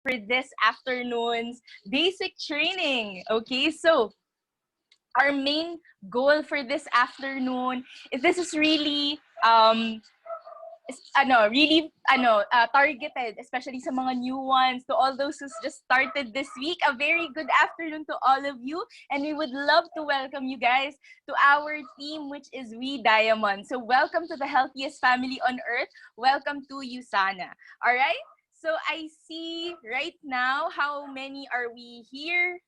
for this afternoon's basic training. Okay, so our main goal for this afternoon is this is really targeted, especially sa mga new ones, to all those who's just started this week. A very good afternoon to all of you, and we would love to welcome you guys to our team, which is We Diamond. So welcome to the healthiest family on earth. Welcome to you, Sana. All right? So I see right now, how many are we here?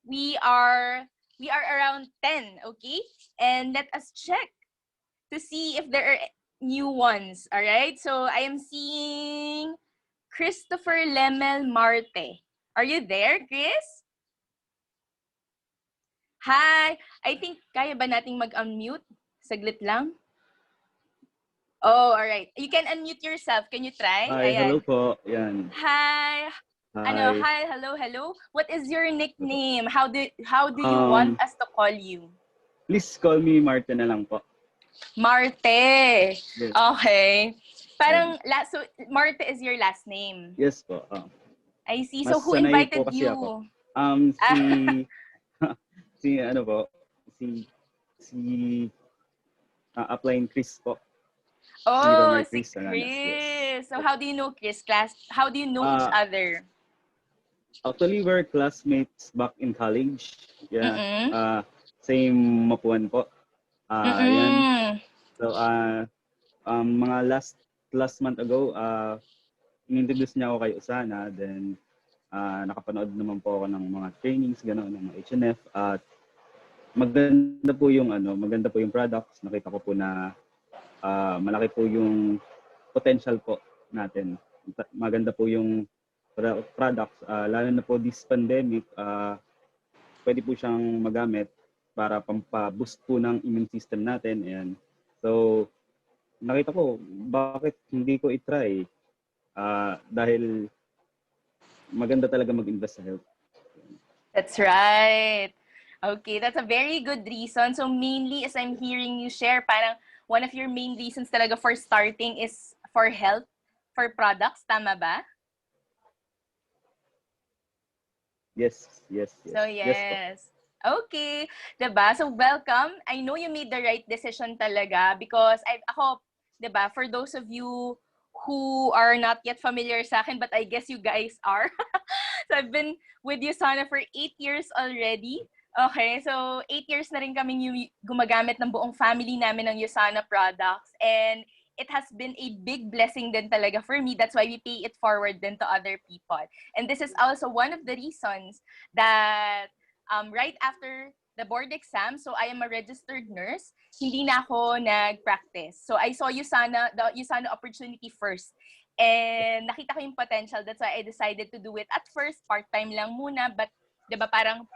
We are around 10, okay? And let us check to see if there are new ones. All right? So I am seeing Christopher Lemel Marte. Are you there, Chris? Hi. I think kaya ba nating mag-unmute? Saglit lang. Oh, all right. You can unmute yourself. Can you try? Hi, Ayan. hello po. Yan. Hi. Hi. Hi, hello. What is your nickname? How do you want us to call you? Please call me Martin na lang po. Marte. Yes. Okay. Parang, so Marte is your last name? Yes po. I see. Mas So who sanay invited po kasi you? Ako. Si applying Chris po. Oh, si Chris. Chris. So how do you know Chris? How do you know each other? Actually, we're classmates back in college. Yeah. Same mapuan po. Yan. So, mga last month ago, in-introduce niya ako kay Usana. Then, nakapanood naman po ako ng mga trainings, gano'n, ng HNF. At maganda po yung products. Nakita ko po na malaki po yung potential po natin. Maganda po yung products, lalo na po this pandemic, pwede po siyang magamit para pampa-boost po ng immune system natin. Ayan. So, nakita ko, bakit hindi ko i-try? Dahil maganda talaga mag-invest sa health. That's right. Okay, that's a very good reason. So mainly, as I'm hearing you share, parang one of your main reasons talaga for starting is for health, for products. Tama ba? Yes. So yes. Okay, 'di ba? So welcome. I know you made the right decision talaga because ako, 'di ba, for those of you who are not yet familiar sa akin, but I guess you guys are. So I've been with you, Sana, for 8 years already. Okay, so 8 years na rin kaming gumagamit ng buong family namin ng Usana products, and it has been a big blessing din talaga for me. That's why we pay it forward din to other people. And this is also one of the reasons that right after the board exam, so I am a registered nurse, hindi na ako nag-practice. So I saw the Usana opportunity first. And nakita ko yung potential. That's why I decided to do it. At first, part-time lang muna. But, di ba, parang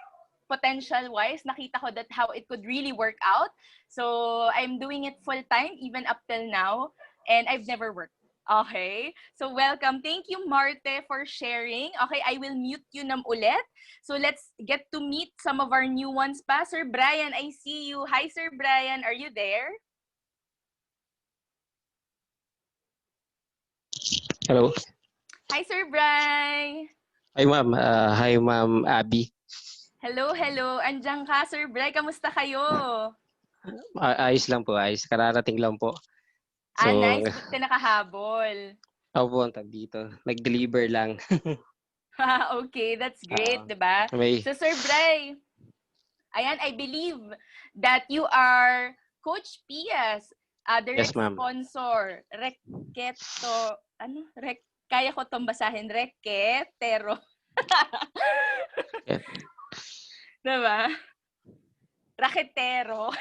potential-wise, nakita ko that how it could really work out. So, I'm doing it full-time, even up till now. And I've never worked. Okay? So, welcome. Thank you, Marte, for sharing. Okay, I will mute you nam ulit. So, let's get to meet some of our new ones pa. Sir Brian, I see you. Hi, Sir Brian. Are you there? Hello. Hi, Sir Brian. Hi, ma'am. Hi, ma'am Abby. Hello. Andiyan ka, Sir Bray. Kamusta kayo? Ayos lang po. Ayos. Kararating lang po. So, nice. Ba't ka nakahabol? Opo, dito. Nag-deliver lang. Okay, that's great, diba? So, Sir Bray, ayan, I believe that you are Coach Pia's direct sponsor. Kaya ko itong basahin. Reketero. Diba? Raketero.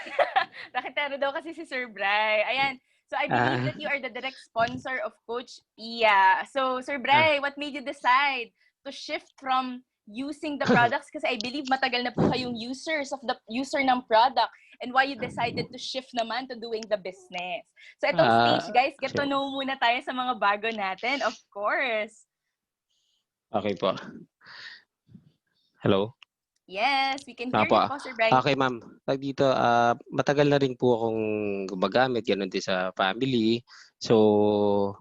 Raketero daw kasi si Sir Bray. Ayan. So, I believe that you are the direct sponsor of Coach Pia. So, Sir Bray, what made you decide to shift from using the products? Kasi I believe matagal na po kayong user ng product. And why you decided to shift naman to doing the business. So, itong stage, guys, get to know muna tayo sa mga bago natin, of course. Okay po. Hello? Yes, we can hear you po, Sir Brian. Okay, ma'am. Dito, matagal na rin po akong gumagamit, ganoon din sa family. So,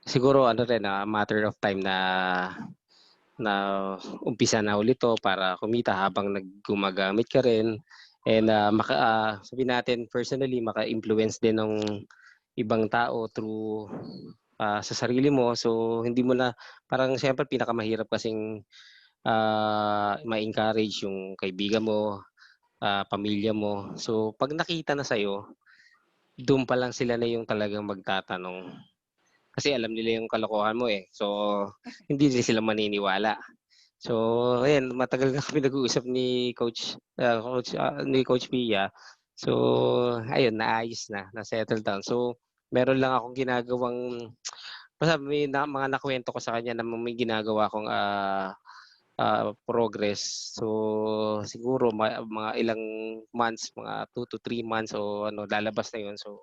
siguro ano rin, matter of time na umpisa na ulit 'to para kumita habang gumagamit ka rin and, sabihin natin personally maka-influence din ng ibang tao through, sa sarili mo. So, hindi mo na parang siyempre pinakamahirap kasing, ma-encourage yung kaibigan mo, pamilya mo. So, 'pag nakita na sa'yo, dun pa lang sila na yung talagang magtatanong. Kasi alam nila yung kalokohan mo, eh. So, hindi din sila maniniwala. So, ayan, matagal na kami nag-uusap ni ni Coach Pia. So, ayun, naayos na, na-settle down. So, meron lang akong ginagawang basta may mga nakuwento ko sa kanya na may ginagawa akong, progress. So, siguro mga ilang months, mga 2 to 3 months o ano, lalabas na yun. So,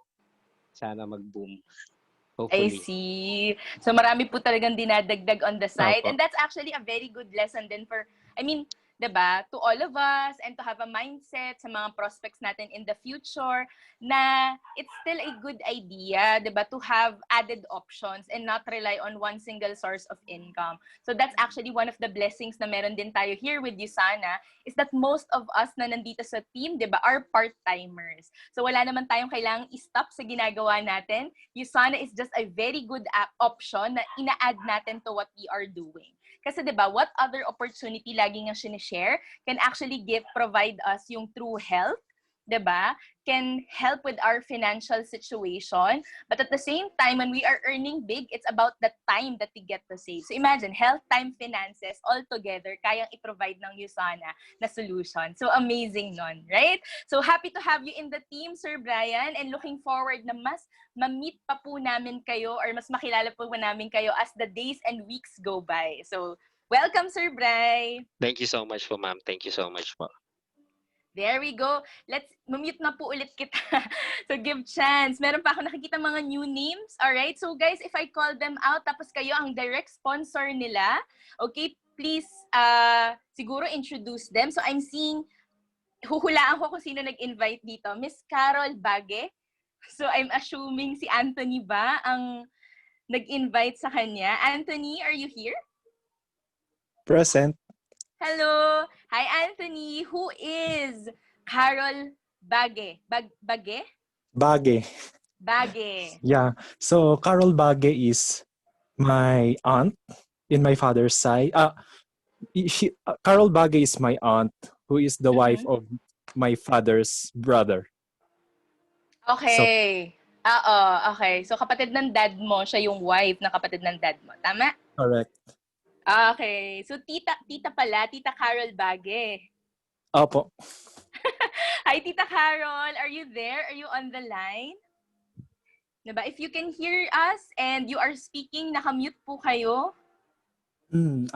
sana mag-boom, I hopefully. see. So marami po talagang dinadagdag on the side. Opo. And that's actually a very good lesson din for, I mean, 'di ba, to all of us and to have a mindset sa mga prospects natin in the future na it's still a good idea, 'di ba, to have added options and not rely on one single source of income. So that's actually one of the blessings na meron din tayo here with you sana is that most of us na nandito sa team, 'di ba, are part-timers. So wala naman tayong kailangang i-stop sa ginagawa natin. Usana is just a very good option na ina-add natin to what we are doing. Kasi 'di ba, what other opportunity lagi nga sinishare can actually provide us yung true health, 'di ba? Can help with our financial situation. But at the same time, when we are earning big, it's about the time that we get to save. So imagine, health, time, finances, all together, kayang i-provide ng Usana na solution. So amazing nun, right? So happy to have you in the team, Sir Brian, and looking forward na mas ma-meet pa po namin kayo or mas makilala po namin kayo as the days and weeks go by. So, welcome, Sir Bri! Thank you so much po, ma'am. Thank you so much po. There we go. Let's mute na po ulit kita. So, give chance. Meron pa ako nakikita mga new names. Alright? So, guys, if I call them out, tapos kayo ang direct sponsor nila, okay, please, siguro introduce them. So, I'm seeing, huhulaan ko kung sino nag-invite dito. Miss Carol Bage. So, I'm assuming si Anthony ba ang nag-invite sa kanya. Anthony, are you here? Present. Hello. Hi, Anthony. Who is Carol Bage? Bage? Bage. Bage. Yeah. So Carol Bage is my aunt in my father's side. Carol Bage is my aunt who is the wife of my father's brother. Okay. Okay. So kapatid ng dad mo, siya yung wife ng kapatid ng dad mo. Tama? Correct. Okay. So tita pala, Tita Carol Bage. Opo. Hi, Tita Carol. Are you there? Are you on the line? Diba? If you can hear us and you are speaking, nakamute po kayo.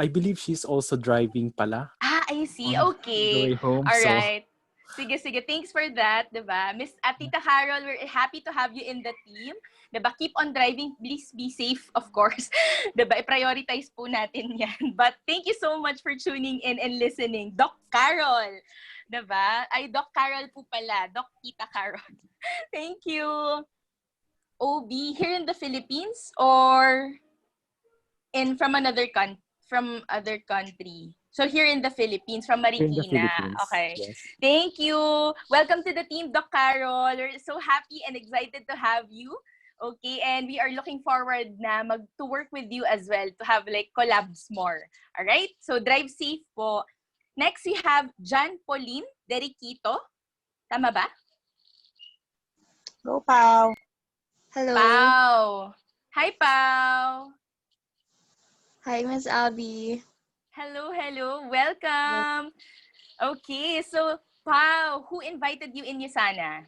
I believe she's also driving pala. I see. Okay. On the way home. All right. Sige. Thanks for that, diba? Miss Tita Carol, we're happy to have you in the team. Diba? Keep on driving. Please be safe, of course. Diba? I-prioritize po natin yan. But thank you so much for tuning in and listening. Doc Carol. Diba? Ay, Doc Carol po pala. Doc Tita Carol. Thank you. OB, here in the Philippines or from other country? So here in the Philippines, from Marikina. Okay. Yes. Thank you. Welcome to the team, Doc Carol. We're so happy and excited to have you. Okay, and we are looking forward na to work with you as well to have like collabs more. All right? So drive safe po. Next, we have John Pauline Deriquito. Tama ba? Go, Pao. Hello. Pao. Hi, Pao. Hi, Miss Abby. Hello. Welcome. Okay, so Pao, who invited you in Usana?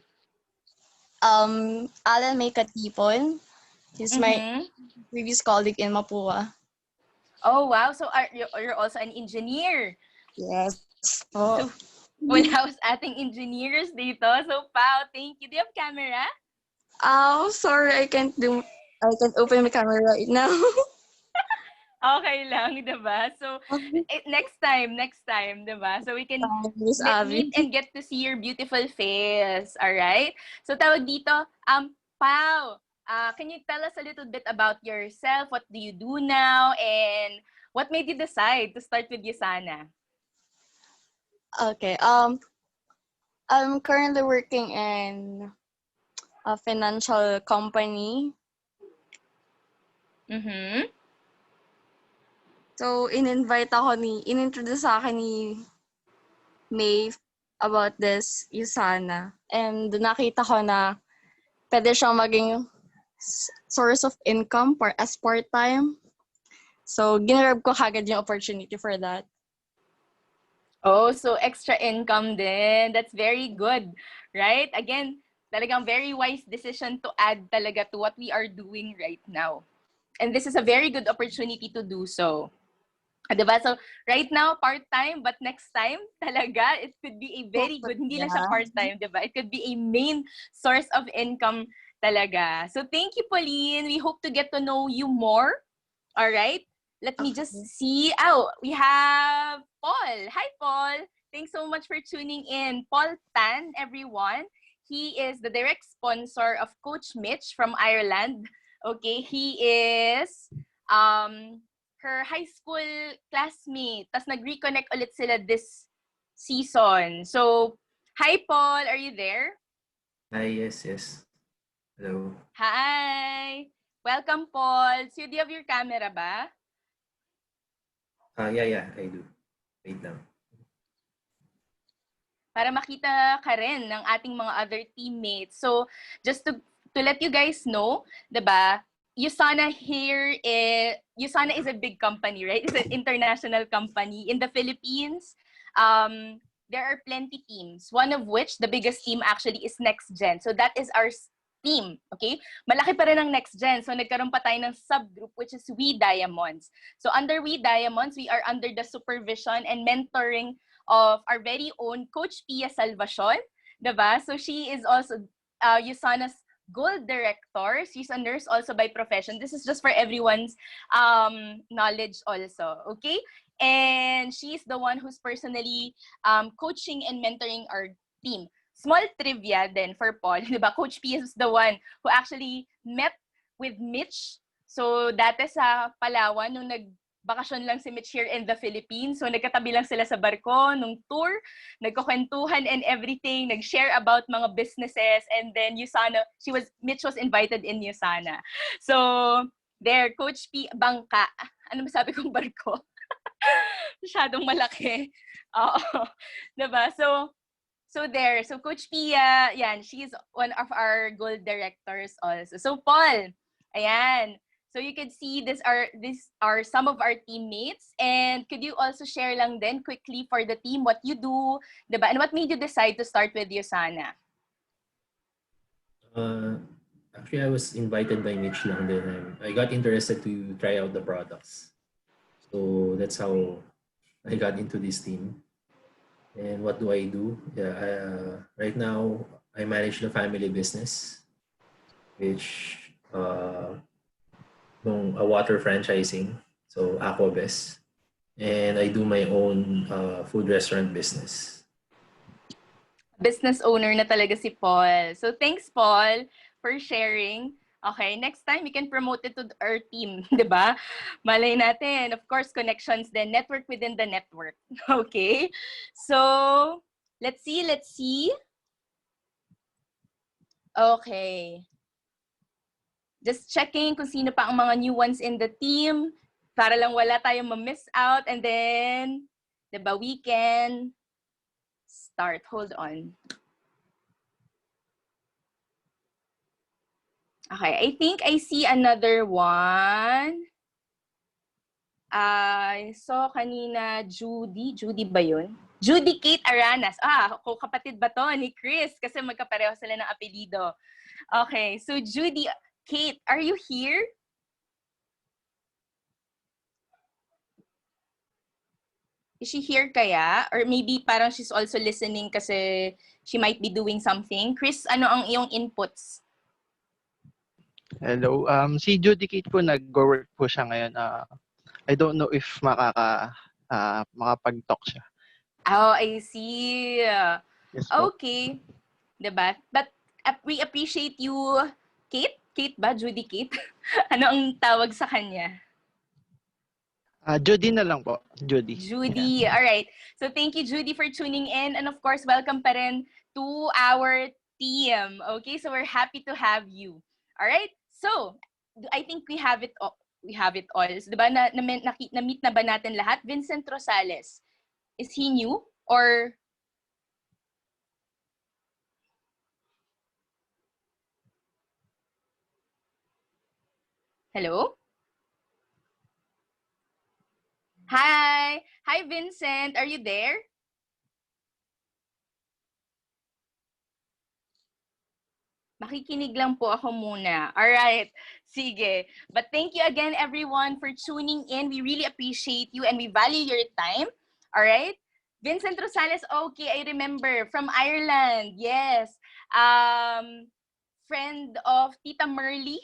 Alan May Katipon. He's my previous colleague in Mapua. Oh, wow. So you're also an engineer. Yes. Oh. So, wala ating engineers dito. So, Pao, thank you. Do you have camera? Oh, sorry. I can't open my camera right now. Okay lang, diba? So, next time, diba? So, we can meet and get to see your beautiful face. Alright? So, tawag dito, Pao, can you tell us a little bit about yourself? What do you do now? And what made you decide to start with Yusana? Okay. I'm currently working in a financial company. Mm-hmm. So, inintroduce sa akin ni May about this Yusana. And nakita ko na pwede siyang maging source of income as part-time. So, ginrab ko kagad yung opportunity for that. Oh, so extra income din. That's very good, right? Again, talagang very wise decision to add talaga to what we are doing right now. And this is a very good opportunity to do so. Diba? So, right now, part-time, but next time, talaga, it could be a very good, hindi lang siya part-time, diba? It could be a main source of income talaga. So, thank you, Pauline. We hope to get to know you more. All right? Let me just see. Oh, we have Paul. Hi, Paul. Thanks so much for tuning in. Paul Tan, everyone. He is the direct sponsor of Coach Mitch from Ireland. Okay, he is her high school classmate. Tapos nag-reconnect ulit sila this season. So, hi Paul, are you there? Hi, yes. Hello. Hi! Welcome Paul. So, do you have your camera ba? Yeah, I do. Wait lang. Para makita ka rin ng ating mga other teammates. So, just to let you guys know, diba, Yusana is a big company, right? It's an international company. In the Philippines, there are plenty teams. One of which, the biggest team actually is Next Gen. So that is our team, okay? Malaki pa rin ang Next Gen. So nagkaroon pa tayo ng subgroup which is We Diamonds. So under We Diamonds, we are under the supervision and mentoring of our very own Coach Pia Salvacion, diba? So she is also Yusana's Gold Director. She's a nurse also by profession. This is just for everyone's knowledge also, okay? And she's the one who's personally coaching and mentoring our team. Small trivia then for Paul, diba? Coach P is the one who actually met with Mitch. So dati sa Palawan, nung nagbakasyon lang si Mitch here in the Philippines. So nagkatabi lang sila sa barko nung tour, nagkukwentuhan and everything, nag-share about mga businesses, and then Mitch was invited in Yusana. So there, Coach P, bangka. Ano masabi kong barko? Masyadong malaki. Oo. Diba? So there. So Coach Pia, yan, she's one of our gold directors also. So Paul, ayan. So you can see these are some of our teammates. And could you also share lang din quickly for the team what you do, diba? And what made you decide to start with Yusana? Actually, I was invited by Mitch lang din. I got interested to try out the products. So that's how I got into this team. And what do I do? Right now, I manage the family business, which a water franchising, so Aquabest. And I do my own food restaurant business. Business owner na talaga si Paul. So thanks, Paul, for sharing. Okay, next time we can promote it to our team, di ba? Malay natin. Of course, connections then, network within the network. Okay? So, let's see. Okay. Just checking kung sino pa ang mga new ones in the team para lang wala tayong ma-miss out, and then, di ba, we can start. Hold on. Okay, I think I see another one. I saw kanina Judy ba yun? Judy Kate Aranas. Kapatid ba to ni Chris? Kasi magkapareho sila ng apelido. Okay, so Judy Kate, are you here? Is she here kaya? Or maybe parang she's also listening kasi she might be doing something. Chris, ano ang iyong inputs? Hello. Si Judy Kate po nag-work po siya ngayon. I don't know if makapag-talk siya. Oh, I see. Yes po. Okay. Diba? But we appreciate you, Kate. Kate ba? Judy Kate? Ano ang tawag sa kanya? Judy na lang po. Judy. Judy. All right. So thank you, Judy, for tuning in. And of course, welcome pa rin to our team. Okay? So we're happy to have you. All right? So, I think we have it all. So, diba, na-meet na ba natin lahat? Vincent Rosales. Is he new? Or... Hello? Hi! Hi, Vincent. Are you there? Makikinig lang po ako muna. All right. Sige. But thank you again, everyone, for tuning in. We really appreciate you and we value your time. All right. Vincent Rosales, okay, I remember. From Ireland. Yes. Friend of Tita Merly.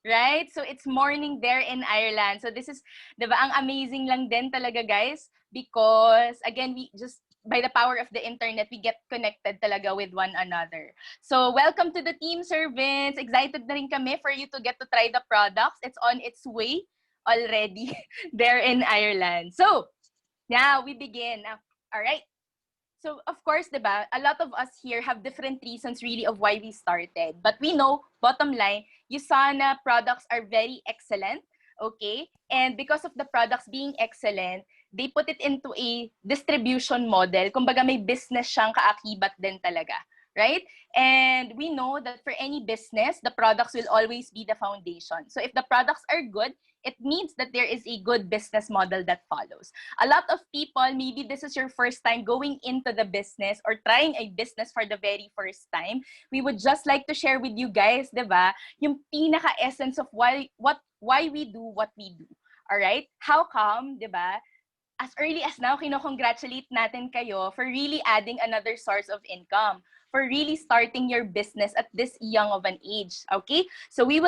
Right? So it's morning there in Ireland. So this is, diba, ang amazing lang din talaga, guys. Because, again, we just, by the power of the internet, we get connected talaga with one another. So welcome to the team, Sir Vince. Excited na rin kami for you to get to try the products. It's on its way already there in Ireland. So, now we begin. All right. So, of course, diba, a lot of us here have different reasons really of why we started. But we know, bottom line, USANA products are very excellent, okay? And because of the products being excellent, they put it into a distribution model. Kumbaga may business siyang kaakibat din talaga, right? And we know that for any business, the products will always be the foundation. So if the products are good, it means that there is a good business model that follows. A lot of people, maybe this is your first time going into the business or trying a business for the very first time. We would just like to share with you guys, diba, yung pinaka-essence of why we do what we do. All right? How come, diba, as early as now, kino-congratulate natin kayo for really adding another source of income, for really starting your business at this young of an age. Okay? So we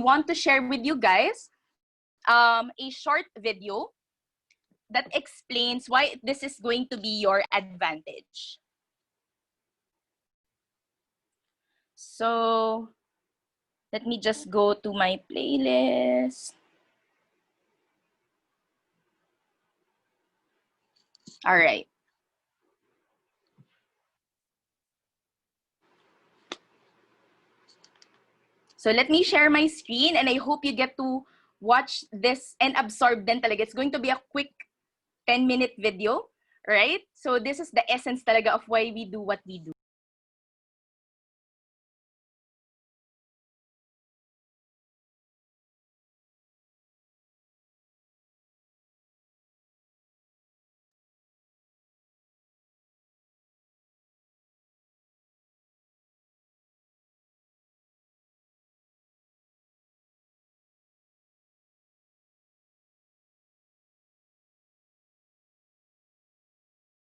want to share with you guys a short video that explains why this is going to be your advantage. So let me just go to my playlist. All right. So let me share my screen and I hope you get to watch this and absorb din talaga. It's going to be a quick 10-minute video, right? So this is the essence talaga of why we do what we do.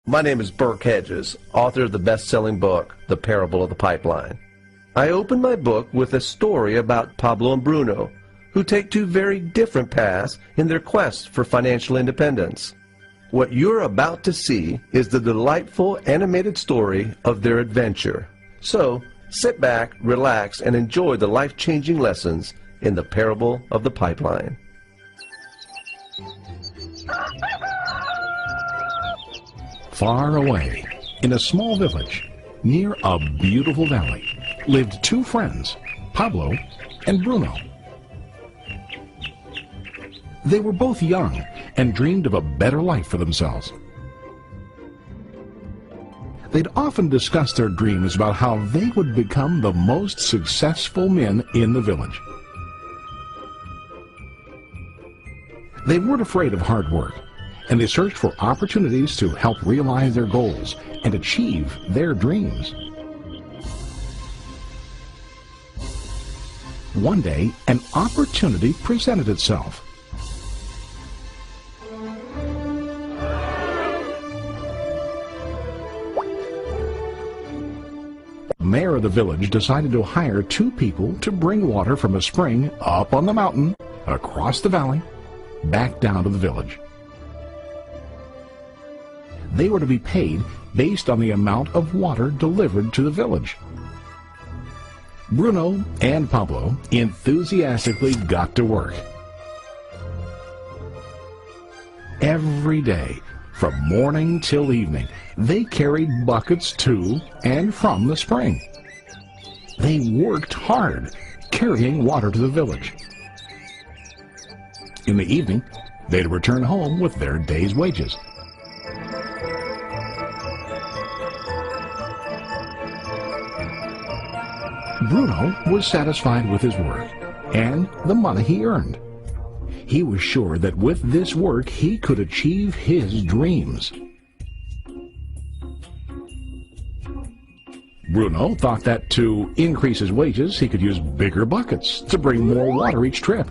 My name is Burke Hedges, author of the best-selling book, The Parable of the Pipeline. I open my book with a story about Pablo and Bruno, who take two very different paths in their quest for financial independence. What you're about to see is the delightful animated story of their adventure. So, sit back, relax, and enjoy the life-changing lessons in The Parable of the Pipeline. Far away, in a small village, near a beautiful valley, lived two friends, Pablo and Bruno. They were both young and dreamed of a better life for themselves. They'd often discussed their dreams about how they would become the most successful men in the village. They weren't afraid of hard work, and they searched for opportunities to help realize their goals and achieve their dreams. One day, an opportunity presented itself. The mayor of the village decided to hire two people to bring water from a spring up on the mountain, across the valley, back down to the village. They were to be paid based on the amount of water delivered to the village. Bruno and Pablo enthusiastically got to work. Every day, from morning till evening, they carried buckets to and from the spring. They worked hard, carrying water to the village. In the evening, they'd return home with their day's wages. Bruno was satisfied with his work and the money he earned. He was sure that with this work he could achieve his dreams. Bruno thought that to increase his wages he could use bigger buckets to bring more water each trip.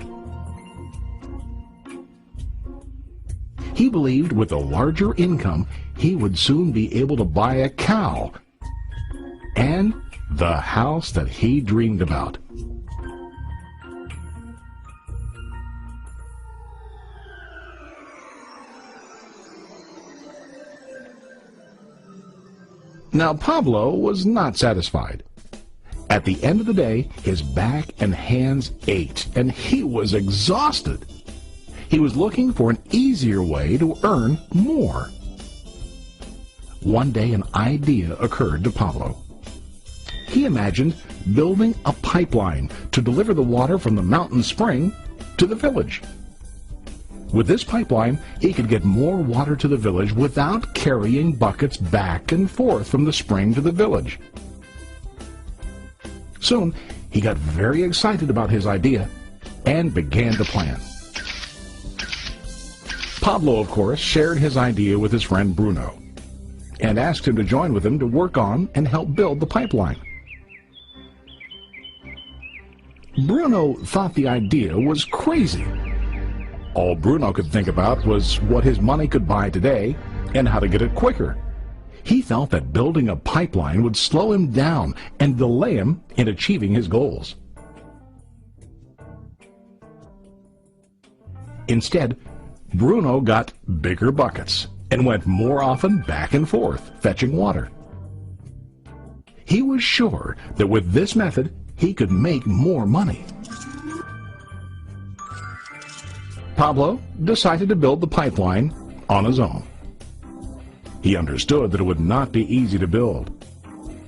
He believed with a larger income he would soon be able to buy a cow and the house that he dreamed about. Now Pablo was not satisfied. At the end of the day, his back and hands ached, and he was exhausted. He was looking for an easier way to earn more. One day an idea occurred to Pablo. He imagined building a pipeline to deliver the water from the mountain spring to the village. With this pipeline, he could get more water to the village without carrying buckets back and forth from the spring to the village. Soon, he got very excited about his idea and began to plan. Pablo, of course, shared his idea with his friend Bruno and asked him to join with him to work on and help build the pipeline. Bruno thought the idea was crazy. All Bruno could think about was what his money could buy today and how to get it quicker. He felt that building a pipeline would slow him down and delay him in achieving his goals. Instead, Bruno got bigger buckets and went more often back and forth fetching water. He was sure that with this method he could make more money. Pablo decided to build the pipeline on his own. He understood that it would not be easy to build,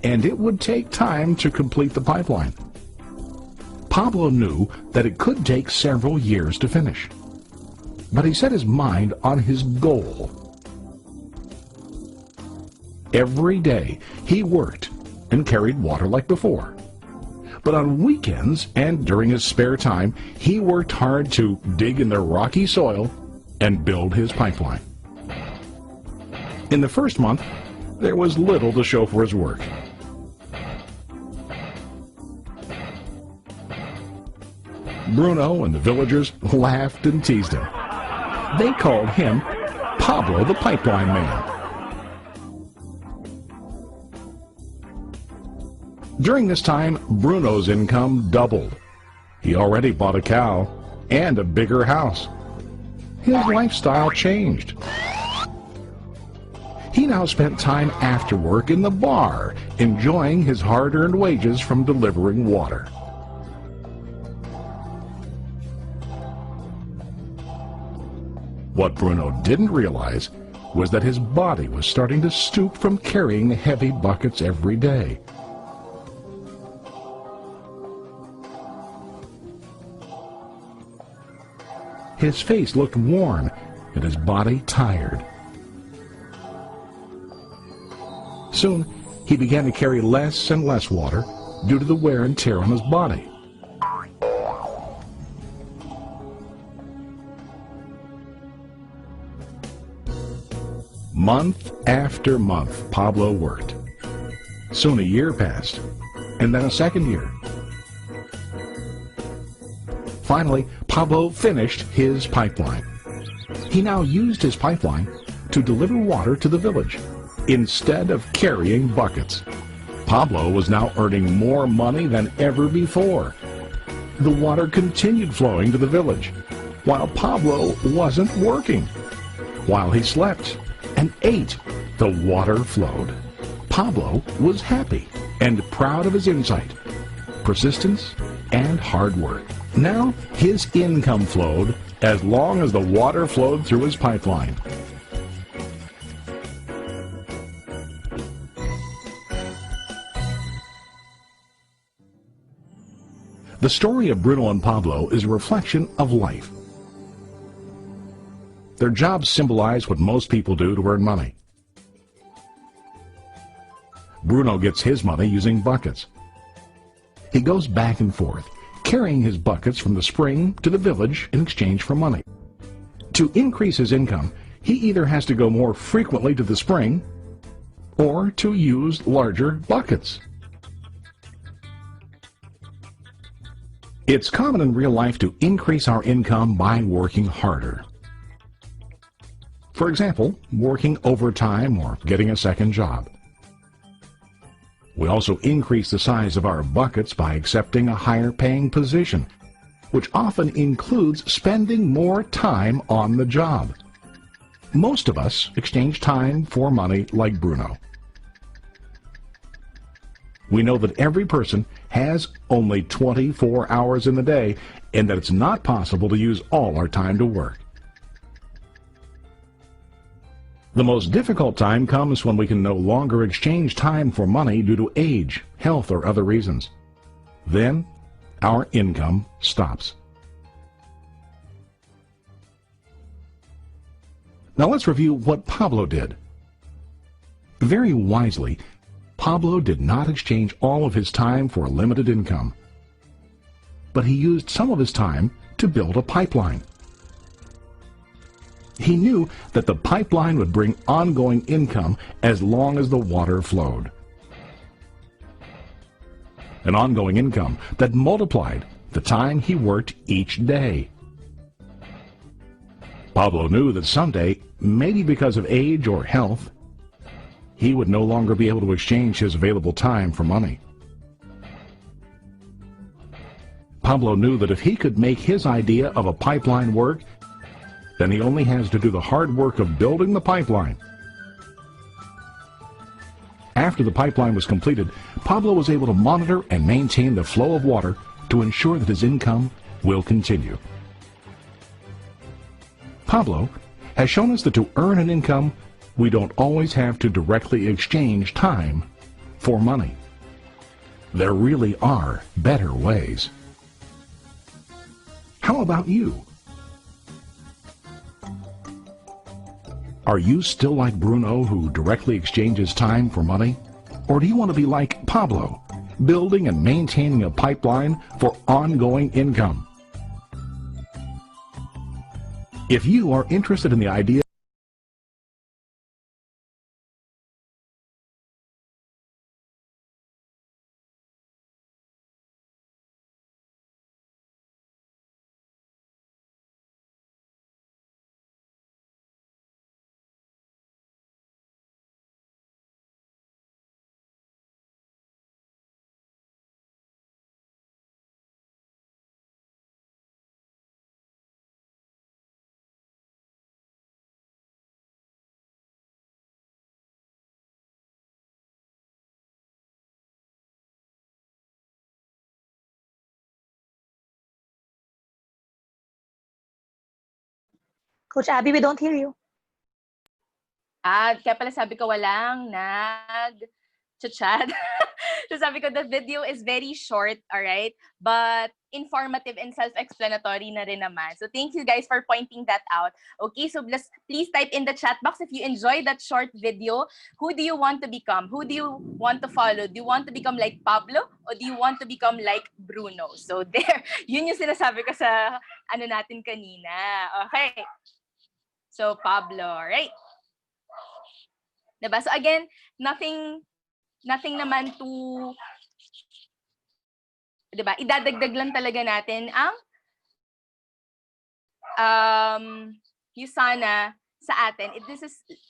and it would take time to complete the pipeline. Pablo knew that it could take several years to finish, but he set his mind on his goal. Every day he worked and carried water like before. But on weekends and during his spare time, he worked hard to dig in the rocky soil and build his pipeline. In the first month, there was little to show for his work. Bruno and the villagers laughed and teased him. They called him Pablo the Pipeline Man. During this time, Bruno's income doubled. He already bought a cow and a bigger house. His lifestyle changed. He now spent time after work in the bar, enjoying his hard-earned wages from delivering water. What Bruno didn't realize was that his body was starting to stoop from carrying heavy buckets every day. His face looked worn and his body tired. Soon, he began to carry less and less water due to the wear and tear on his body. Month after month, Pablo worked. Soon a year passed, and then a second year. Finally, Pablo finished his pipeline. He now used his pipeline to deliver water to the village instead of carrying buckets. Pablo was now earning more money than ever before. The water continued flowing to the village, while Pablo wasn't working. While he slept and ate, the water flowed. Pablo was happy and proud of his insight. persistence, and hard work. Now, his income flowed as long as the water flowed through his pipeline. The story of Bruno and Pablo is a reflection of life. Their jobs symbolize what most people do to earn money. Bruno gets his money using buckets. He goes back and forth, carrying his buckets from the spring to the village in exchange for money. To increase his income, he either has to go more frequently to the spring or to use larger buckets. It's common in real life to increase our income by working harder. For example, working overtime or getting a second job. We also increase the size of our buckets by accepting a higher paying position, which often includes spending more time on the job. Most of us exchange time for money like Bruno. We know that every person has only 24 hours in the day and that it's not possible to use all our time to work. The most difficult time comes when we can no longer exchange time for money due to age, health, or other reasons. Then, our income stops. Now let's review what Pablo did. Very wisely, Pablo did not exchange all of his time for a limited income, but he used some of his time to build a pipeline. He knew that the pipeline would bring ongoing income as long as the water flowed. An ongoing income that multiplied the time he worked each day. Pablo knew that someday, maybe because of age or health, he would no longer be able to exchange his available time for money. Pablo knew that if he could make his idea of a pipeline work, then he only has to do the hard work of building the pipeline. After the pipeline was completed, Pablo was able to monitor and maintain the flow of water to ensure that his income will continue. Pablo has shown us that to earn an income, we don't always have to directly exchange time for money. There really are better ways. How about you? Are you still like Bruno, who directly exchanges time for money? Or do you want to be like Pablo, building and maintaining a pipeline for ongoing income? If you are interested in the idea Coach Abby, we don't hear you. Kaya pala sabi ko walang nag-chat. So sabi ko, the video is very short, alright? But informative and self-explanatory na rin naman. So thank you guys for pointing that out. Okay, so please type in the chat box if you enjoyed that short video. Who do you want to become? Who do you want to follow? Do you want to become like Pablo or do you want to become like Bruno? So there, yun yung sinasabi ko sa ano natin kanina. Okay. So Pablo, right? Diba? So again, nothing naman to, diba? Idadagdag lang talaga natin ang USANA sa atin.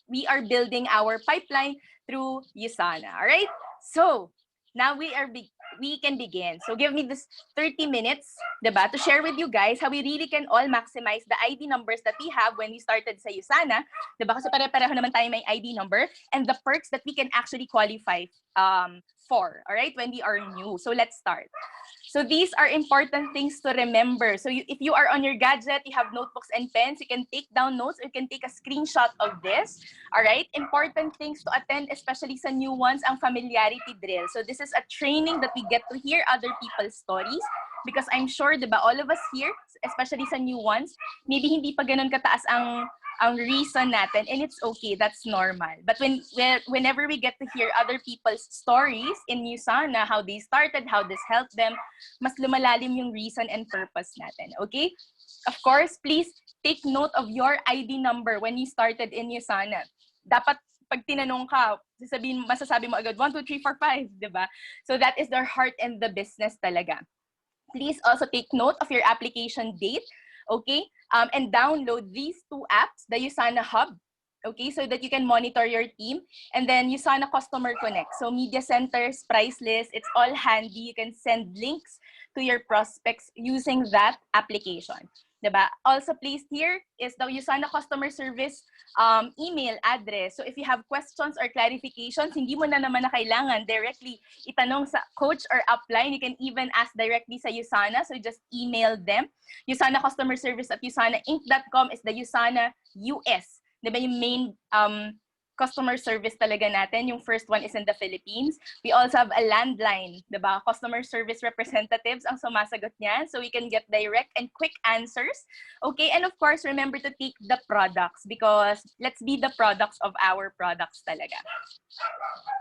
We are building our pipeline through USANA. All right? So, now we are we can begin. So give me this 30 minutes, diba, to share with you guys how we really can all maximize the ID numbers that we have when we started sa USANA, diba? Kasi pare-pareho naman tayo may ID number, and the perks that we can actually qualify for, all right, when we are new. So let's start. So these are important things to remember. So if you are on your gadget, you have notebooks and pens, you can take down notes or you can take a screenshot of this. All right? Important things to attend, especially sa new ones, ang familiarity drill. So this is a training that we get to hear other people's stories, because I'm sure, diba, all of us here, especially sa new ones, maybe hindi pa ganun kataas ang reason natin, and it's okay, that's normal. But whenever we get to hear other people's stories in USANA, how they started, how this helped them, mas lumalalim yung reason and purpose natin, okay? Of course, please take note of your ID number when you started in USANA. Dapat pag tinanong ka, masasabi mo agad 1, 2, 3, 4, 5, diba? So that is their heart and the business talaga. Please also take note of your application date, okay? And download these 2 apps, the USANA Hub, okay, so that you can monitor your team, and then USANA Customer Connect. So media centers, price list, it's all handy. You can send links to your prospects using that application. Diba? Also placed here is the USANA Customer Service email address. So if you have questions or clarifications, hindi mo na naman na kailangan directly itanong sa coach or upline. You can even ask directly sa USANA. So just email them. USANA Customer Service at usanainc.com is the USANA US. Diba, yung main customer service talaga natin. Yung first one is in the Philippines. We also have a landline, diba? Customer service representatives ang sumasagot niyan, so we can get direct and quick answers. Okay, and of course, remember to take the products, because let's be the products of our products talaga.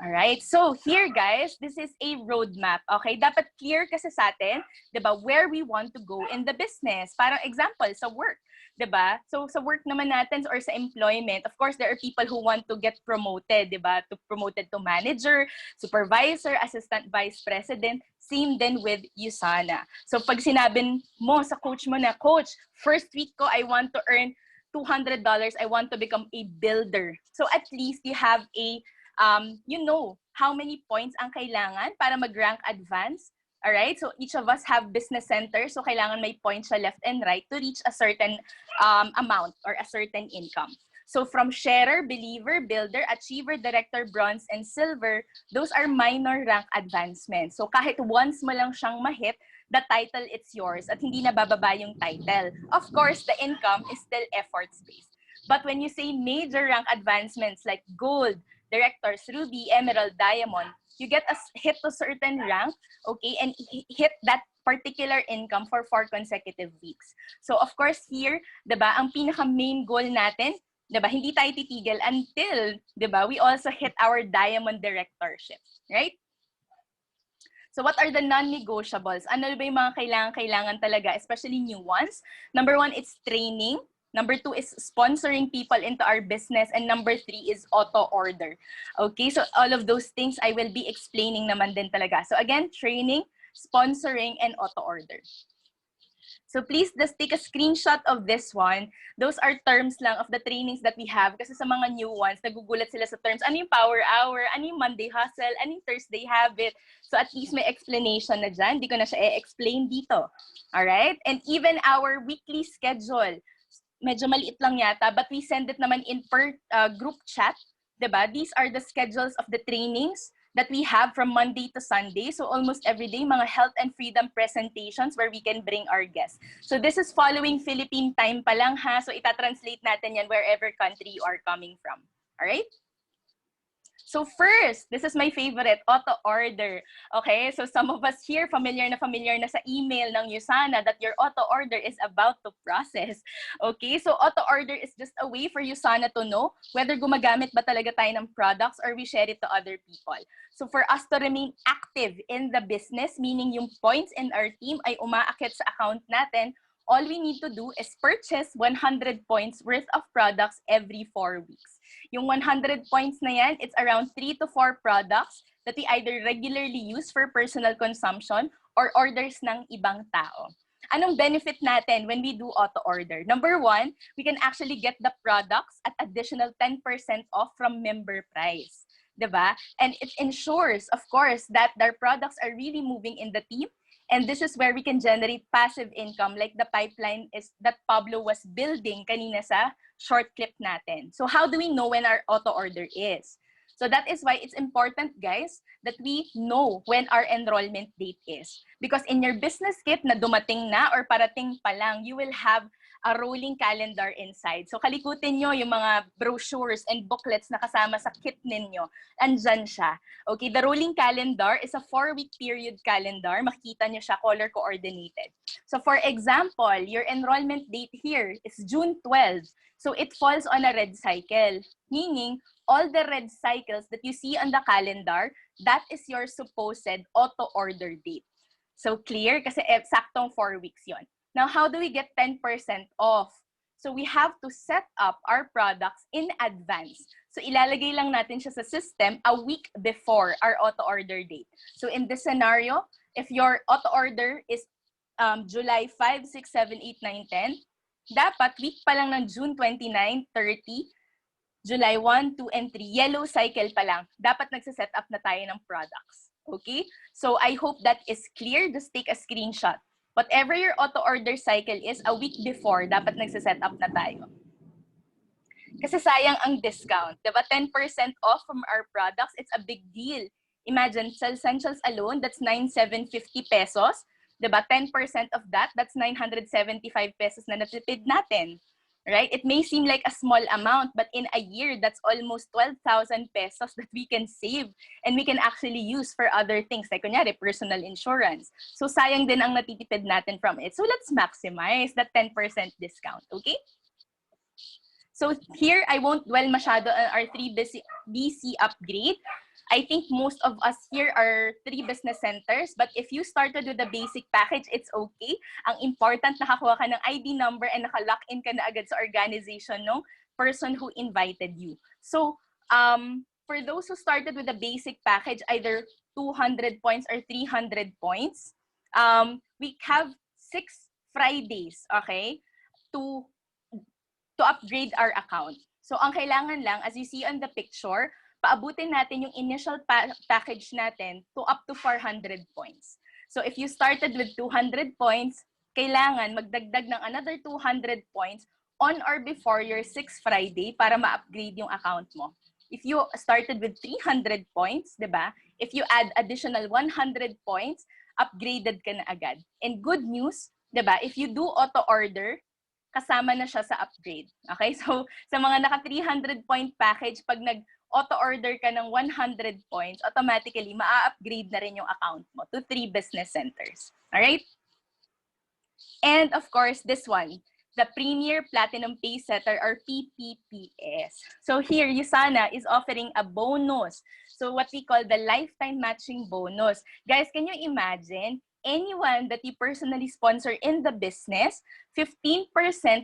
All right, so here guys, this is a roadmap. Okay, dapat clear kasi sa atin, diba, where we want to go in the business. Parang example, sa work. Diba? So sa work naman natin or sa employment, of course, there are people who want to get promoted, diba? Promoted to manager, supervisor, assistant vice president. Same din with USANA. So pag sinabi mo sa coach mo na, coach, first week ko, I want to earn $200. I want to become a builder. So at least you have a, you know, how many points ang kailangan para mag-rank advance. Alright, so each of us have business centers, so kailangan may points siya left and right to reach a certain amount or a certain income. So from sharer, believer, builder, achiever, director, bronze, and silver, those are minor rank advancements. So kahit once mo lang siyang mahit, the title, it's yours at hindi na bababa yung title. Of course, the income is still effort-based. But when you say major rank advancements like gold, directors, ruby, emerald, diamond, you get a hit to certain rank, okay, and hit that particular income for 4 consecutive weeks. So of course here, diba, ang pinaka-main goal natin, diba, hindi tayo titigil until, diba, we also hit our diamond directorship, right? So what are the non-negotiables? Ano ba yung mga kailangan talaga, especially new ones? Number 1, it's training. Number 2 is sponsoring people into our business. And number 3 is auto-order. Okay, so all of those things I will be explaining naman din talaga. So again, training, sponsoring, and auto-order. So please just take a screenshot of this one. Those are terms lang of the trainings that we have. Kasi sa mga new ones, nagugulat sila sa terms. Ano yung power hour? Ano yung Monday hustle? Ano yung Thursday habit? So at least may explanation na dyan. Hindi ko na siya i-explain dito. Alright? And even our weekly schedule. Medyo maliit lang yata, but we send it naman in per group chat. Diba? These are the schedules of the trainings that we have from Monday to Sunday. So almost every day, mga health and freedom presentations where we can bring our guests. So this is following Philippine time pa lang ha. So itatranslate natin yan wherever country you are coming from. Alright? So first, this is my favorite, auto-order. Okay, so some of us here familiar na sa email ng USANA that your auto-order is about to process. Okay, so auto-order is just a way for USANA to know whether gumagamit ba talaga tayo ng products or we share it to other people. So for us to remain active in the business, meaning yung points in our team ay umaakit sa account natin, all we need to do is purchase 100 points worth of products every 4 weeks. Yung 100 points na yan, it's around 3 to 4 products that we either regularly use for personal consumption or orders ng ibang tao. Anong benefit natin when we do auto-order? Number 1, we can actually get the products at additional 10% off from member price. diba? And it ensures, of course, that their products are really moving in the team. And this is where we can generate passive income like the pipeline is that Pablo was building kanina sa short clip natin. So how do we know when our auto order is? So that is why it's important, guys, that we know when our enrollment date is. Because in your business kit na dumating na or parating pa lang, you will have a rolling calendar inside. So kalikutin nyo yung mga brochures and booklets na kasama sa kit ninyo. Andyan siya. Okay, the rolling calendar is a 4-week period calendar. Makikita nyo siya color coordinated. So for example, your enrollment date here is June 12. So it falls on a red cycle, meaning all the red cycles that you see on the calendar, that is your supposed auto-order date. So clear? Kasi saktong 4 weeks yon. Now, how do we get 10% off? So we have to set up our products in advance. So ilalagay lang natin siya sa system a week before our auto-order date. So in this scenario, if your auto-order is July 5, 6, 7, 8, 9, 10, dapat week pa lang ng June 29, 30, July 1, 2, and 3, yellow cycle pa lang, dapat nagsiset up na tayo ng products. Okay? So I hope that is clear. Just take a screenshot. Whatever your auto-order cycle is, a week before, dapat nagsiset up na tayo. Kasi sayang ang discount. Diba? 10% off from our products, it's a big deal. Imagine, sa essentials alone, that's 9,750 pesos. Diba? 10% of that, that's 975 pesos na natipid natin. Right? It may seem like a small amount, but in a year, that's almost 12,000 pesos that we can save and we can actually use for other things, like kunyari, personal insurance. So sayang din ang natitipid natin from it. So let's maximize that 10% discount, okay? So here, I won't dwell masyado on our 3BC upgrade. I think most of us here are 3 business centers, but if you started with the basic package, it's okay. Ang important, nakakuha ka ng ID number and naka-lock in ka na agad sa organization ng person who invited you. So, for those who started with the basic package, either 200 points or 300 points, we have 6 Fridays, okay, to upgrade our account. So, ang kailangan lang, as you see on the picture, paabutin natin yung initial package natin to up to 400 points. So if you started with 200 points, kailangan magdagdag ng another 200 points on or before your 6th Friday para ma-upgrade yung account mo. If you started with 300 points, diba? If you add additional 100 points, upgraded ka na agad. And good news, diba? If you do auto-order, kasama na siya sa upgrade. Okay? So sa mga naka 300 point package, pag auto-order ka ng 100 points, automatically, ma-upgrade na rin yung account mo to 3 business centers. Alright? And of course, this one, the Premier Platinum Pay Setter or PPPS. So here, Usana is offering a bonus. So what we call the lifetime matching bonus. Guys, can you imagine, anyone that you personally sponsor in the business, 15%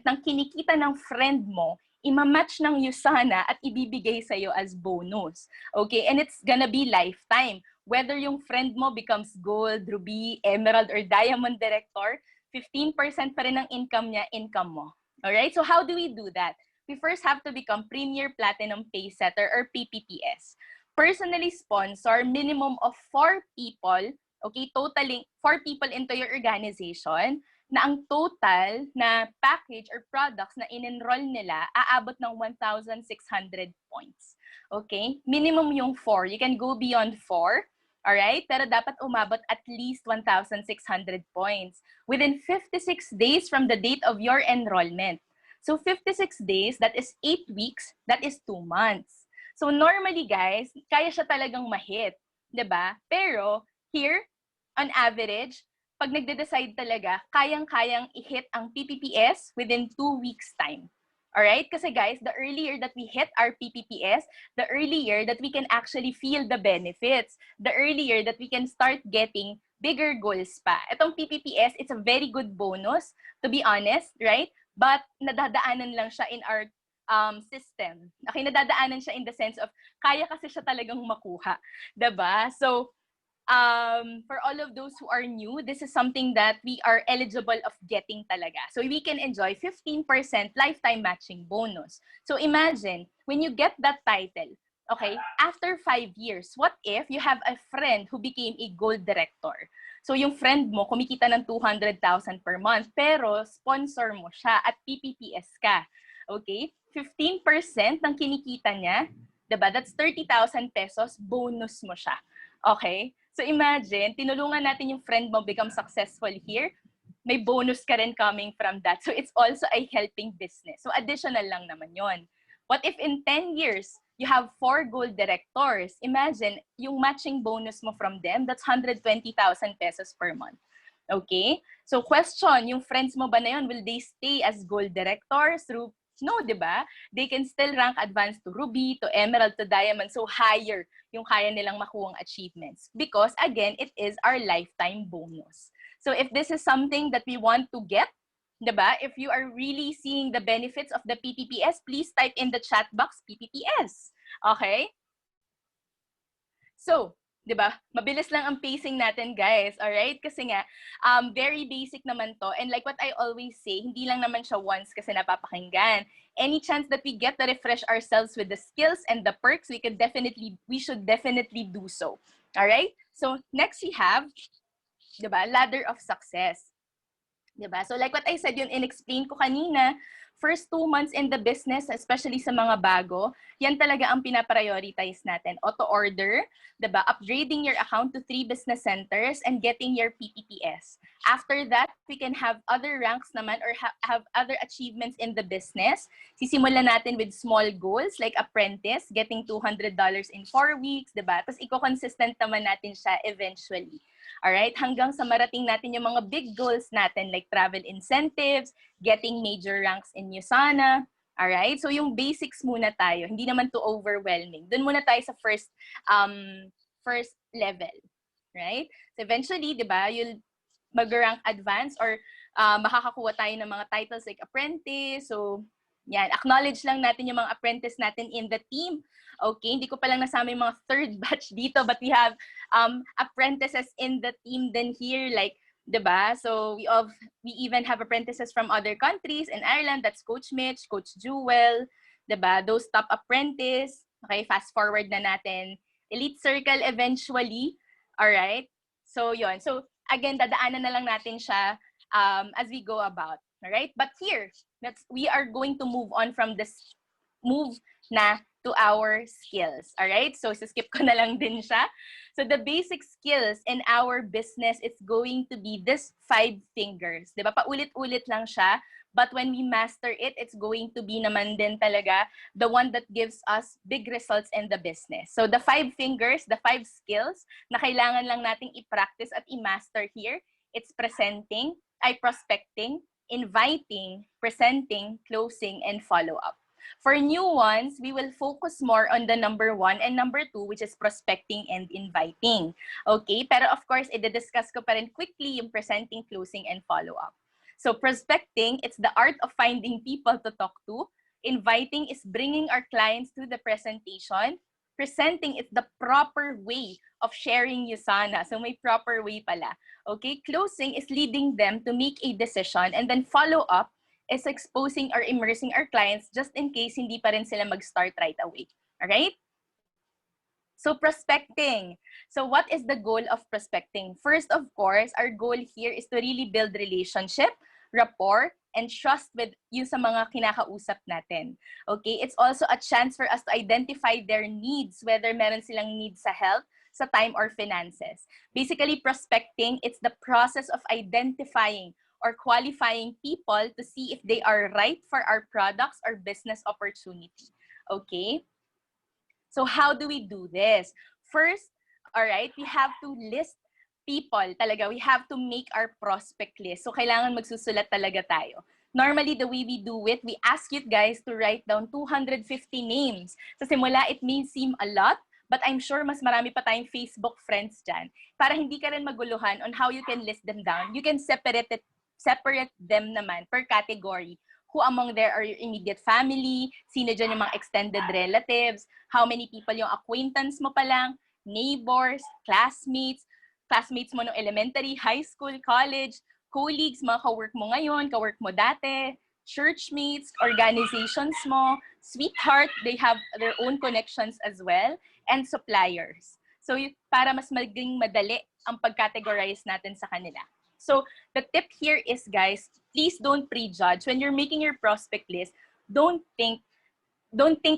ng kinikita ng friend mo, imamatch ng Usana at ibibigay sa'yo as bonus. Okay? And it's gonna be lifetime. Whether yung friend mo becomes gold, ruby, emerald, or diamond director, 15% pa rin ng income niya, income mo. Alright? So how do we do that? We first have to become Premier Platinum Pay Setter or PPPS. Personally sponsor minimum of 4 people, okay, totaling 4 people into your organization, na ang total na package or products na in-enroll nila aabot ng 1,600 points. Okay? Minimum yung 4. You can go beyond 4. Alright? Pero dapat umabot at least 1,600 points within 56 days from the date of your enrollment. So 56 days, that is 8 weeks, that is 2 months. So normally guys, kaya siya talagang ma-hit. 'Di ba? Pero here, on average, pag nagde-decide talaga, kayang-kayang i-hit ang PPPS within 2 weeks time. Alright? Kasi guys, the earlier that we hit our PPPS, the earlier that we can actually feel the benefits, the earlier that we can start getting bigger goals pa. Itong PPPS, it's a very good bonus, to be honest, right? But nadadaanan lang siya in our system. Okay, nadadaanan siya in the sense of, kaya kasi siya talagang makuha. Diba? So, for all of those who are new, this is something that we are eligible of getting talaga. So we can enjoy 15% lifetime matching bonus. So imagine, when you get that title, Okay, after 5 years, what if you have a friend who became a gold director? So yung friend mo, kumikita ng 200,000 per month, pero sponsor mo siya at PPPS ka. Okay? 15% ng kinikita niya, diba? That's 30,000 pesos, bonus mo siya. Okay? So imagine, tinulungan natin yung friend mo become successful here, may bonus ka rin coming from that. So it's also a helping business. So additional lang naman yon. What if in 10 years, you have 4 gold directors? Imagine, yung matching bonus mo from them, that's 120,000 pesos per month. Okay? So question, yung friends mo ba na yun, will they stay as gold directors through? No, di ba? They can still rank advanced to ruby, to emerald, to diamond. So higher yung kaya nilang makuhang achievements. Because again, it is our lifetime bonus. So if this is something that we want to get, diba? If you are really seeing the benefits of the PPPS, please type in the chat box PPPS. Okay? So, diba? Mabilis lang ang pacing natin, guys. Alright? Kasi nga, very basic naman to. And like what I always say, hindi lang naman siya once kasi napapakinggan. Any chance that we get to refresh ourselves with the skills and the perks, we should definitely do so. Alright? So, next we have, diba? Ladder of success. Diba? So like what I said, yun in-explain ko kanina, first 2 months in the business, especially sa mga bago, yan talaga ang pinaprioritize natin. Auto-order, diba? Upgrading your account to 3 business centers and getting your PPPS. After that, we can have other ranks naman or have other achievements in the business. Sisimulan natin with small goals like apprentice, getting $200 in 4 weeks, diba? Tapos i-consistent naman natin siya eventually. Alright, hanggang sa marating natin yung mga big goals natin like travel incentives, getting major ranks in USANA. Alright, so yung basics muna tayo, hindi naman too overwhelming. Doon muna tayo sa first level. Right? So eventually, di ba, you'll mag-rank advance or makakakuha tayo ng mga titles like apprentice. So yan, acknowledge lang natin yung mga apprentice natin in the team. Okay, hindi ko pa lang nasama yung mga third batch dito, but we have apprentices in the team then here, like, diba? So we even have apprentices from other countries in Ireland. That's Coach Mitch, Coach Jewel, diba? Those top apprentice. Okay, fast forward na natin. Elite Circle eventually. Alright? So yon. So again, dadaanan na lang natin siya as we go about. Alright? But here, we are going to move on from this move na to our skills. Alright? So, skip ko na lang din siya. So, the basic skills in our business is going to be this 5 fingers. Diba? Paulit-ulit lang siya. But when we master it, it's going to be naman din talaga the one that gives us big results in the business. So, the 5 fingers, the 5 skills na kailangan lang nating i-practice at i-master here, it's prospecting, inviting, presenting, closing, and follow-up. For new ones, we will focus more on the number 1 and number 2, which is prospecting and inviting. Okay? Pero of course, i-discuss ko pa rin quickly yung presenting, closing, and follow-up. So prospecting, it's the art of finding people to talk to. Inviting is bringing our clients to the presentation. Presenting is the proper way of sharing USANA. So may proper way pala. Okay? Closing is leading them to make a decision, and then follow-up is exposing or immersing our clients just in case hindi pa rin sila mag-start right away. Alright? So prospecting. So what is the goal of prospecting? First, of course, our goal here is to really build relationship, rapport, and trust with yung sa mga kinakausap natin. Okay? It's also a chance for us to identify their needs, whether meron silang needs sa health, sa time, or finances. Basically, prospecting, it's the process of identifying or qualifying people to see if they are right for our products or business opportunity. Okay? So how do we do this? First, all right, we have to list people talaga. We have to make our prospect list. So kailangan magsusulat talaga tayo. Normally, the way we do it, we ask you guys to write down 250 names. Sa simula, it may seem a lot, but I'm sure mas marami pa tayong Facebook friends dyan. Para hindi ka rin maguluhan on how you can list them down, you can separate them naman per category. Who among there are your immediate family? Sino dyan yung mga extended relatives? How many people yung acquaintance mo pa lang? Neighbors, classmates mo no elementary, high school, college, colleagues, mga ka-work mo ngayon, ka-work mo dati, churchmates, organizations mo, sweetheart, they have their own connections as well, and suppliers. So para mas maging madali ang pag-categorize natin sa kanila. So the tip here is, guys, please don't prejudge. When you're making your prospect list, don't think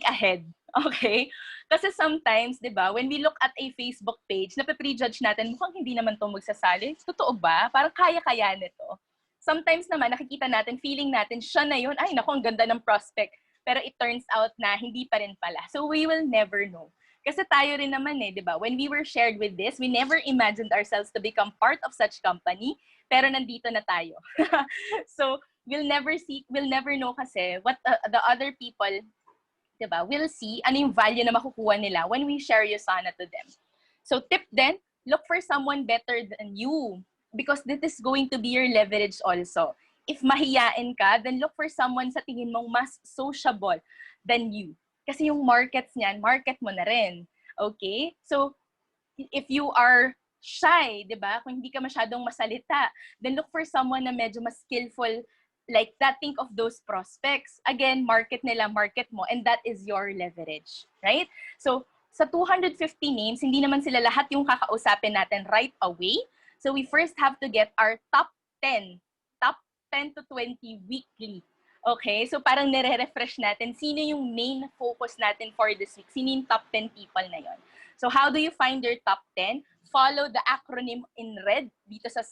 ahead. Okay? Kasi sometimes, di ba, when we look at a Facebook page, nape-prejudge natin, mukhang hindi naman to magsasali. Totoo ba? Parang kaya-kaya nito. Sometimes naman, nakikita natin, feeling natin, siya na yun, ay naku, ang ganda ng prospect. Pero it turns out na hindi pa rin pala. So we will never know. Kasi tayo rin naman di ba? When we were shared with this, we never imagined ourselves to become part of such company, pero nandito na tayo. So we'll never know kasi what the other people, diba, will see ano yung value na makukuha nila when we share Usana to them. So tip then, look for someone better than you because this is going to be your leverage also. If mahiyain ka, then look for someone sa tingin mong mas sociable than you. Kasi yung markets niyan, market mo na rin. Okay? So if you are shy, diba, kung hindi ka masyadong masalita, then look for someone na medyo mas skillful like that. Think of those prospects. Again, market nila, market mo, and that is your leverage, right? So, sa 250 names, hindi naman sila lahat yung kakausapin natin right away. So, we first have to get our top 10 to 20 weekly. Okay? So, parang nire-refresh natin sino yung main focus natin for this week. Sino yung top 10 people na yon. So, how do you find your top 10? Follow the acronym in red dito sa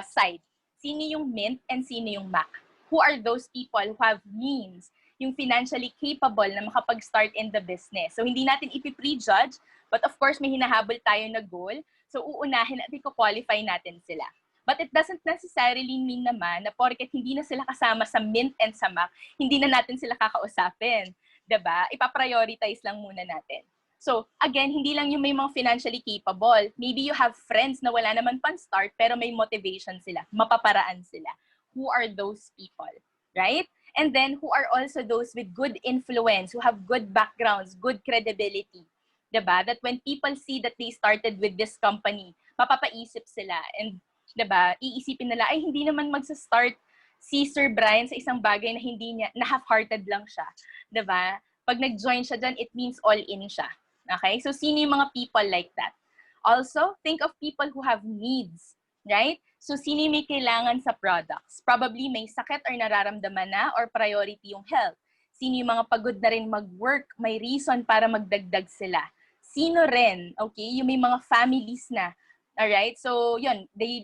side. Sino yung mint and sino yung MAC? Who are those people who have means, yung financially capable na makapag-start in the business. So, hindi natin ipi-prejudge, but of course, may hinahabol tayo na goal. So, uunahin at i-qualify natin sila. But it doesn't necessarily mean naman na porket hindi na sila kasama sa mint and sa MAC, hindi na natin sila kakausapin. Diba? Ipa-prioritize lang muna natin. So, again, hindi lang yung may mga financially capable. Maybe you have friends na wala naman pan-start, pero may motivation sila. Mapaparaan sila. Who are those people, right? And then, who are also those with good influence, who have good backgrounds, good credibility, diba? That when people see that they started with this company, mapapaisip sila. And, diba, iisipin nila, ay, hindi naman magsa-start si Sir Brian sa isang bagay na hindi niya, na half-hearted lang siya. Diba? Pag nag-join siya dyan, it means all in siya. Okay? So, sino yung mga people like that? Also, think of people who have needs, right? So, sino may kailangan sa products? Probably may sakit or nararamdaman na or priority yung health. Sino yung mga pagod na rin mag-work, may reason para magdagdag sila. Sino rin, okay, yung may mga families na. Alright? So, yun, they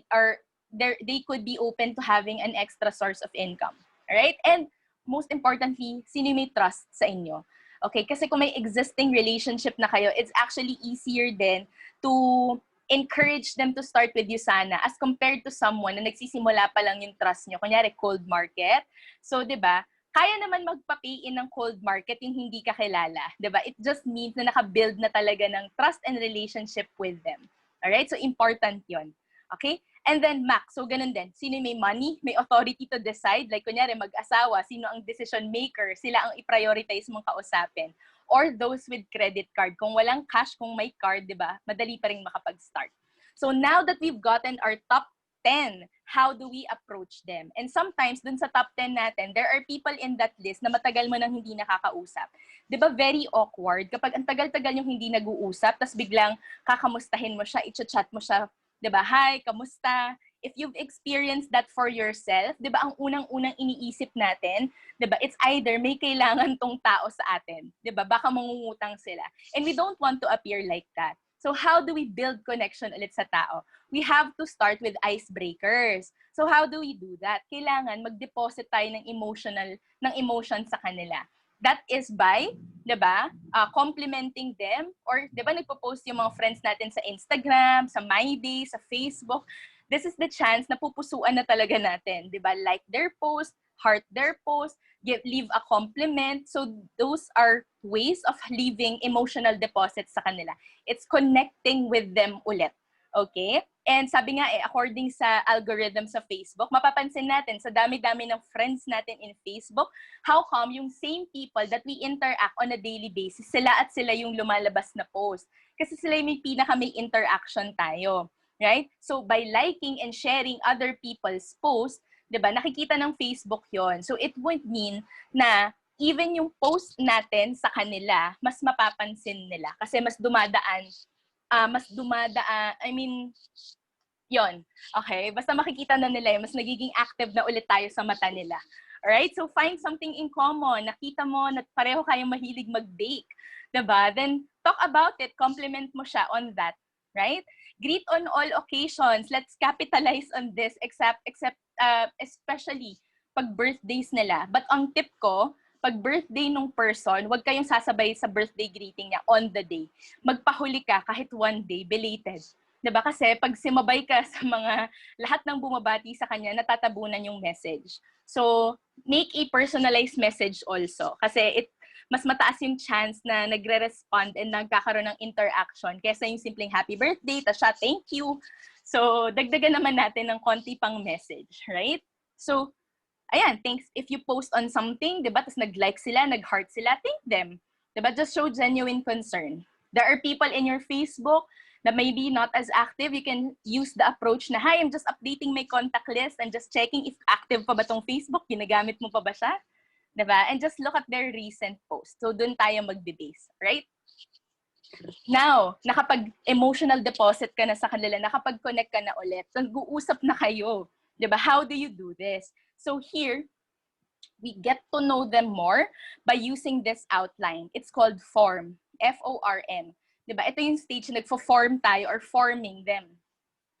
could be open to having an extra source of income. Alright? And most importantly, sino may trust sa inyo? Okay? Kasi kung may existing relationship na kayo, it's actually easier then to encourage them to start with Usana as compared to someone na nagsisimula pa lang yung trust nyo. Kunyari, cold market. So, di ba, kaya naman magpa-pay in ng cold market yung hindi ka kilala. Di ba? It just means na naka-build na talaga ng trust and relationship with them. Alright? So, important yon. Okay? And then, MAC. So, ganun din. Sino may money, may authority to decide. Like, kunyari, mag-asawa, sino ang decision maker, sila ang i-prioritize mong kausapin. Or those with credit card. Kung walang cash, kung may card, di ba, madali pa rin makapag-start. So now that we've gotten our top 10, how do we approach them? And sometimes, dun sa top 10 natin, there are people in that list na matagal mo nang hindi nakakausap. Di ba, very awkward kapag ang tagal-tagal yung hindi nag-uusap, tas biglang kakamustahin mo siya, i-chat mo siya, di ba, hi, kamusta? If you've experienced that for yourself, di ba, ang unang-unang iniisip natin, di ba, it's either may kailangan tong tao sa atin, di ba, baka mangungutang sila. And we don't want to appear like that. So how do we build connection ulit sa tao? We have to start with icebreakers. So how do we do that? Kailangan mag-deposit tayo ng emotion sa kanila. That is by, di ba, complimenting them, or di ba, nagpo-post yung mga friends natin sa Instagram, sa My Day, sa Facebook. This is the chance na pupusuan na talaga natin, di ba? Like their post, heart their post, leave a compliment. So those are ways of leaving emotional deposits sa kanila. It's connecting with them ulit. Okay? And sabi nga according sa algorithm sa Facebook, mapapansin natin sa dami-dami ng friends natin in Facebook, how come yung same people that we interact on a daily basis, sila yung lumalabas na post. Kasi sila yung may interaction tayo. Right? So by liking and sharing other people's posts, 'Di ba? Nakikita ng Facebook yon. So it would mean na even yung post natin sa kanila, mas mapapansin nila kasi mas dumadaan, yon. Okay? Basta makikita na nila yun, mas nagiging active na ulit tayo sa mata nila. Alright? So find something in common. Nakita mo na pareho kayong mahilig mag-bake. Diba? Then talk about it. Compliment mo siya on that. Right? Greet on all occasions. Let's capitalize on this especially pag birthdays nila. But ang tip ko, pag birthday nung person, huwag kayong sasabay sa birthday greeting niya on the day. Magpahuli ka kahit one day, belated. 'Di ba? Kasi pag sumabay ka sa mga lahat ng bumabati sa kanya, natatabunan yung message. So, make a personalized message also. Kasi mas mataas yung chance na nagre-respond and nagkakaroon ng interaction kaysa yung simpleng happy birthday, tas siya, thank you. So, dagdagan naman natin ng konti pang message, right? So, ayan, thanks. If you post on something, 'di ba? Tas nag-like sila, nag-heart sila, thank them. 'Di ba? Just show genuine concern. There are people in your Facebook na maybe not as active. You can use the approach na, hi, I'm just updating my contact list and just checking if active pa ba tong Facebook, ginagamit mo pa ba siya? 'Di ba? And just look at their recent posts. So, dun tayo magbe-base, right? Now, nakapag-emotional deposit ka na sa kanila, nakapag-connect ka na ulit, nag-uusap na kayo. 'Di ba? How do you do this? So here, we get to know them more by using this outline. It's called form. F-O-R-M. Diba? Ito yung stage na nagfo-form tayo or forming them.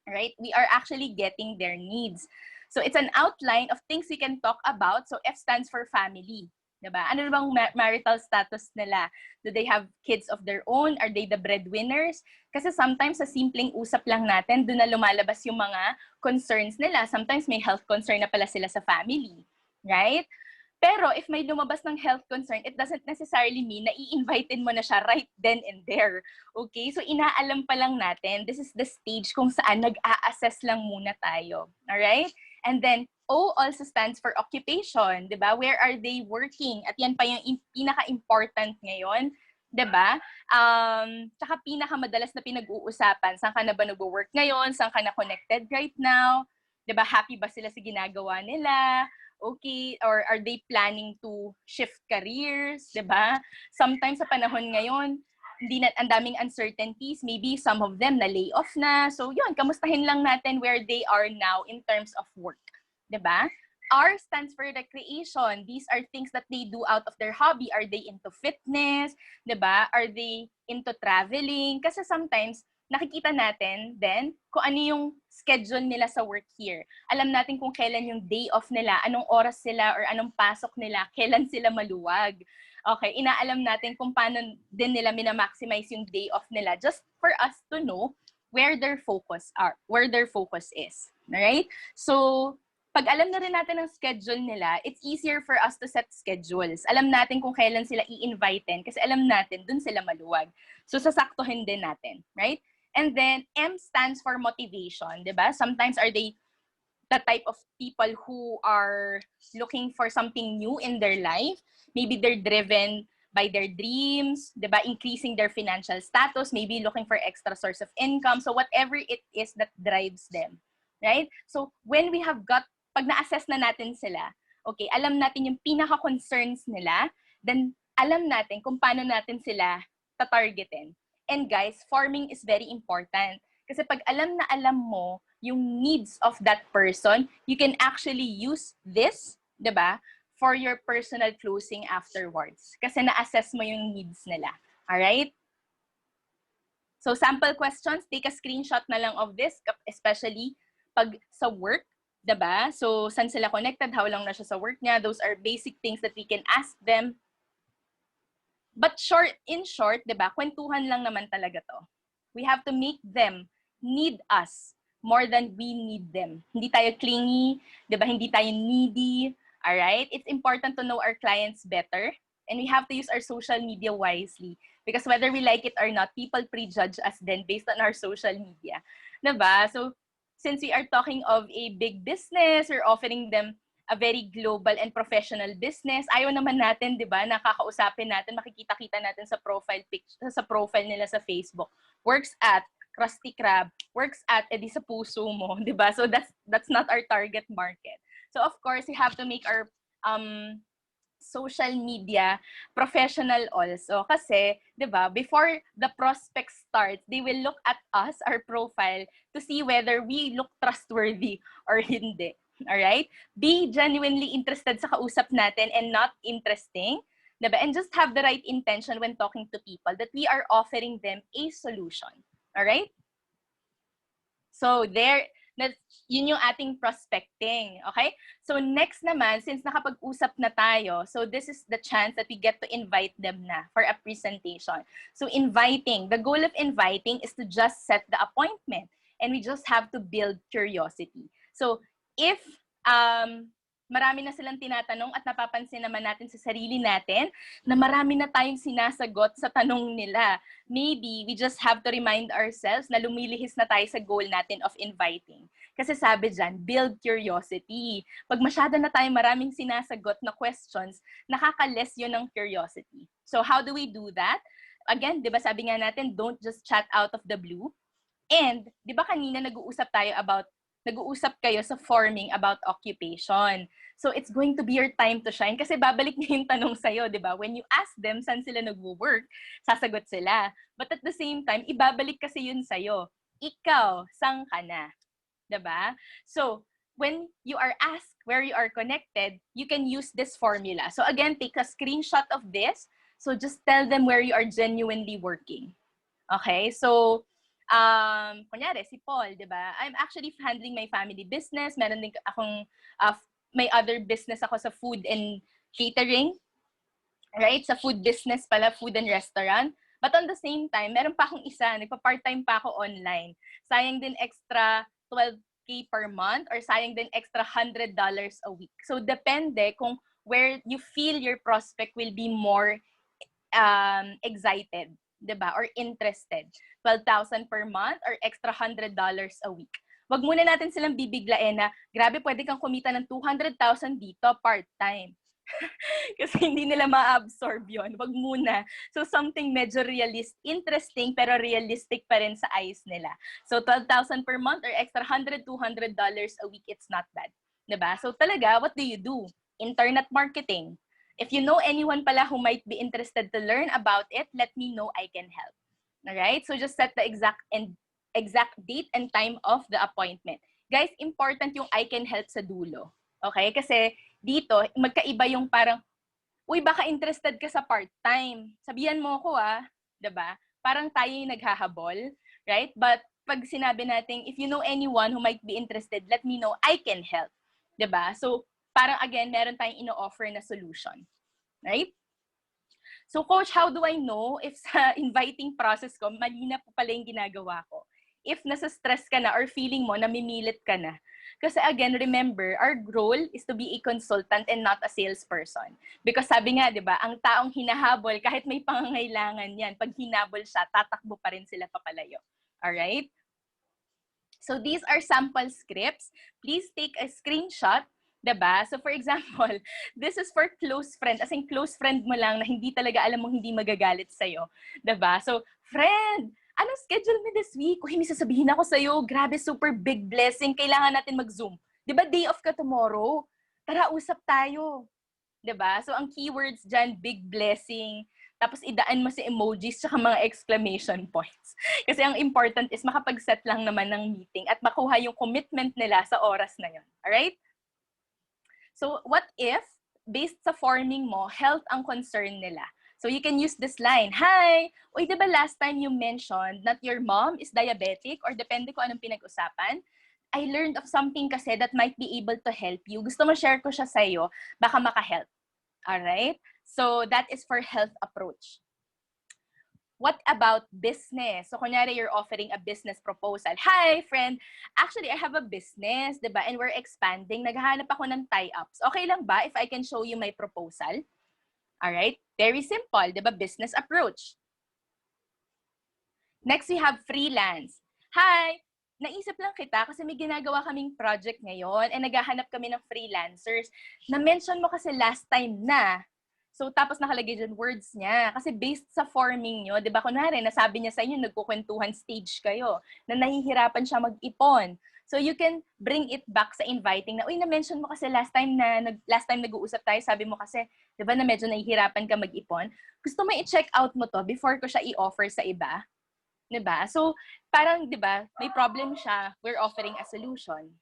Right? We are actually getting their needs. So it's an outline of things we can talk about. So F stands for family. Diba? Ano bang marital status nila? Do they have kids of their own? Are they the breadwinners? Kasi sometimes sa simpleng usap lang natin, doon na lumalabas yung mga concerns nila. Sometimes may health concern na pala sila sa family. Right? Pero if may lumabas ng health concern, it doesn't necessarily mean na i-invitein mo na siya right then and there. Okay? So inaalam pa lang natin, this is the stage kung saan nag-a-assess lang muna tayo. Alright? And then, O also stands for occupation. Diba? Where are they working? At yan pa yung pinaka-important ngayon. Diba? Tsaka pinaka-madalas na pinag-uusapan. Saan ka na ba nag-work ngayon? Saan ka na connected right now? Diba? Happy ba sila sa ginagawa nila? Okay, or are they planning to shift careers, 'di ba? Sometimes sa panahon ngayon, hindi na ang daming uncertainties, maybe some of them na lay off na. So, 'yun, kamustahin lang natin where they are now in terms of work, 'di ba? R stands for recreation. These are things that they do out of their hobby. Are they into fitness, 'di ba? Are they into traveling? Kasi sometimes nakikita natin then kung ano yung schedule nila sa work here. Alam natin kung kailan yung day off nila, anong oras sila or anong pasok nila, kailan sila maluwag. Okay, inaalam natin kung paano din nila minamaximize yung day off nila just for us to know where their focus is. Alright? So, pag alam na rin natin ang schedule nila, it's easier for us to set schedules. Alam natin kung kailan sila i-invitein kasi alam natin dun sila maluwag. So, sasaktuhin din natin. Right? And then, M stands for motivation, di ba? Sometimes are they the type of people who are looking for something new in their life? Maybe they're driven by their dreams, di ba? Increasing their financial status, maybe looking for extra source of income. So whatever it is that drives them, right? So when we have pag na-assess na natin sila, okay, alam natin yung pinaka-concerns nila, then alam natin kung paano natin sila tatargetin. And guys, forming is very important. Kasi pag alam na alam mo yung needs of that person, you can actually use this, di ba, for your personal closing afterwards. Kasi na-assess mo yung needs nila. Alright? So sample questions, take a screenshot na lang of this, especially pag sa work, di ba? So saan sila connected, how long na siya sa work niya, those are basic things that we can ask them. But in short, di ba, kwentuhan lang naman talaga to. We have to make them need us more than we need them. Hindi tayo clingy, di ba, hindi tayo needy, alright? It's important to know our clients better, and we have to use our social media wisely. Because whether we like it or not, people prejudge us then based on our social media. Di ba? So, since we are talking of a big business, we're offering them a very global and professional business. Ayaw naman natin, 'di ba, nakakausapin natin, makikita-kita natin sa profile nila sa Facebook. Works at Krusty Krab, works at edi sa puso mo, 'di ba? So that's not our target market. So of course, we have to make our social media professional also. Kasi, di ba, before the prospect starts, they will look at us, our profile, to see whether we look trustworthy or hindi. Alright? Be genuinely interested sa kausap natin and not interesting. Diba? And just have the right intention when talking to people that we are offering them a solution. Alright? So there, yun yung ating prospecting. Okay? So next naman, since nakapag-usap na tayo, so this is the chance that we get to invite them na for a presentation. So inviting, the goal of inviting is to just set the appointment. And we just have to build curiosity. So if marami na silang tinatanong at napapansin naman natin sa sarili natin na marami na tayong sinasagot sa tanong nila, maybe we just have to remind ourselves na lumilihis na tayo sa goal natin of inviting. Kasi sabi dyan, build curiosity. Pag masyado na tayong maraming sinasagot na questions, nakaka-less yun ng curiosity. So how do we do that? Again, di ba sabi nga natin, don't just chat out of the blue. And di ba kanina nag-uusap kayo sa forming about occupation. So it's going to be your time to shine kasi babalik niya yung tanong sa'yo, di ba? When you ask them saan sila nag-work, sasagot sila. But at the same time, ibabalik kasi yun sa'yo. Ikaw, saan ka na? Di ba? So when you are asked where you are connected, you can use this formula. So again, take a screenshot of this. So just tell them where you are genuinely working. Okay? So kunyari, si Paul, di ba? I'm actually handling my family business. Meron din akong, may other business ako sa food and catering. Right? Sa food business pala, food and restaurant. But on the same time, meron pa akong isa, nagpa-part-time pa ako online. Sayang din extra 12K per month or sayang din extra $100 a week. So, depende kung where you feel your prospect will be more excited. Diba? Or interested. 12,000 per month or extra $100 a week. Wag muna natin silang bibiglain na, grabe, pwede kang kumita ng 200,000 dito part-time. Kasi hindi nila ma-absorb yun. Wag muna. So something medyo interesting pero realistic pa rin sa eyes nila. So 12,000 per month or extra $100, $200 a week, it's not bad. Diba? So talaga, what do you do? Internet marketing. If you know anyone pala who might be interested to learn about it, let me know, I can help. Alright? So just set the exact date and time of the appointment. Guys, important yung I can help sa dulo. Okay? Kasi dito, magkaiba yung parang, uy, baka interested ka sa part-time. Sabihan mo ko diba? Parang tayo yung naghahabol. Right? But pag sinabi natin, if you know anyone who might be interested, let me know, I can help. Diba? So, parang again, meron tayong ino-offer na solution. Right? So, Coach, how do I know if sa inviting process ko, mali na po pala yung ginagawa ko? If nasa stress ka na or feeling mo, namimilit ka na. Kasi again, remember, our role is to be a consultant and not a salesperson. Because sabi nga, di ba, ang taong hinahabol, kahit may pangangailangan yan, pag hinabol siya, tatakbo pa rin sila papalayo. Alright? So, these are sample scripts. Please take a screenshot. Diba? So for example, this is for close friend. As in, close friend mo lang na hindi talaga alam mong hindi magagalit sa'yo. Diba? So, friend, anong schedule mo this week? Uy, may sasabihin ako sa'yo. Grabe, super big blessing. Kailangan natin mag-Zoom. Diba, day off ka tomorrow? Tara, usap tayo. Diba? So, ang keywords dyan, big blessing. Tapos, idaan mo si emojis tsaka mga exclamation points. Kasi ang important is makapag-set lang naman ng meeting at makuha yung commitment nila sa oras na yun. Alright? So, what if, based sa forming mo, health ang concern nila? So, you can use this line, hi! Uy, diba last time you mentioned that your mom is diabetic or depende ko anong pinag-usapan? I learned of something kasi that might be able to help you. Gusto mo share ko siya sa'yo, baka maka-help. Alright? So, that is for health approach. What about business? So, kunyari, you're offering a business proposal. Hi, friend. Actually, I have a business, diba? And we're expanding. Naghahanap ako ng tie-ups. Okay lang ba if I can show you my proposal? Alright? Very simple, diba? Business approach. Next, we have freelance. Hi! Naisip lang kita kasi may ginagawa kaming project ngayon and naghahanap kami ng freelancers. Na-mention mo kasi last time na. So, tapos nakalagay dyan words niya. Kasi based sa forming nyo, di ba, kunwari, nasabi niya sa inyo, nagkukwentuhan stage kayo, na nahihirapan siya mag-ipon. So you can bring it back sa inviting na, uy, na-mention mo kasi last time nag-uusap tayo, sabi mo kasi, di ba na medyo nahihirapan ka mag-ipon. Gusto mo i-check out mo to before ko siya i-offer sa iba? Di ba? So parang, di ba, may problem siya, we're offering a solution.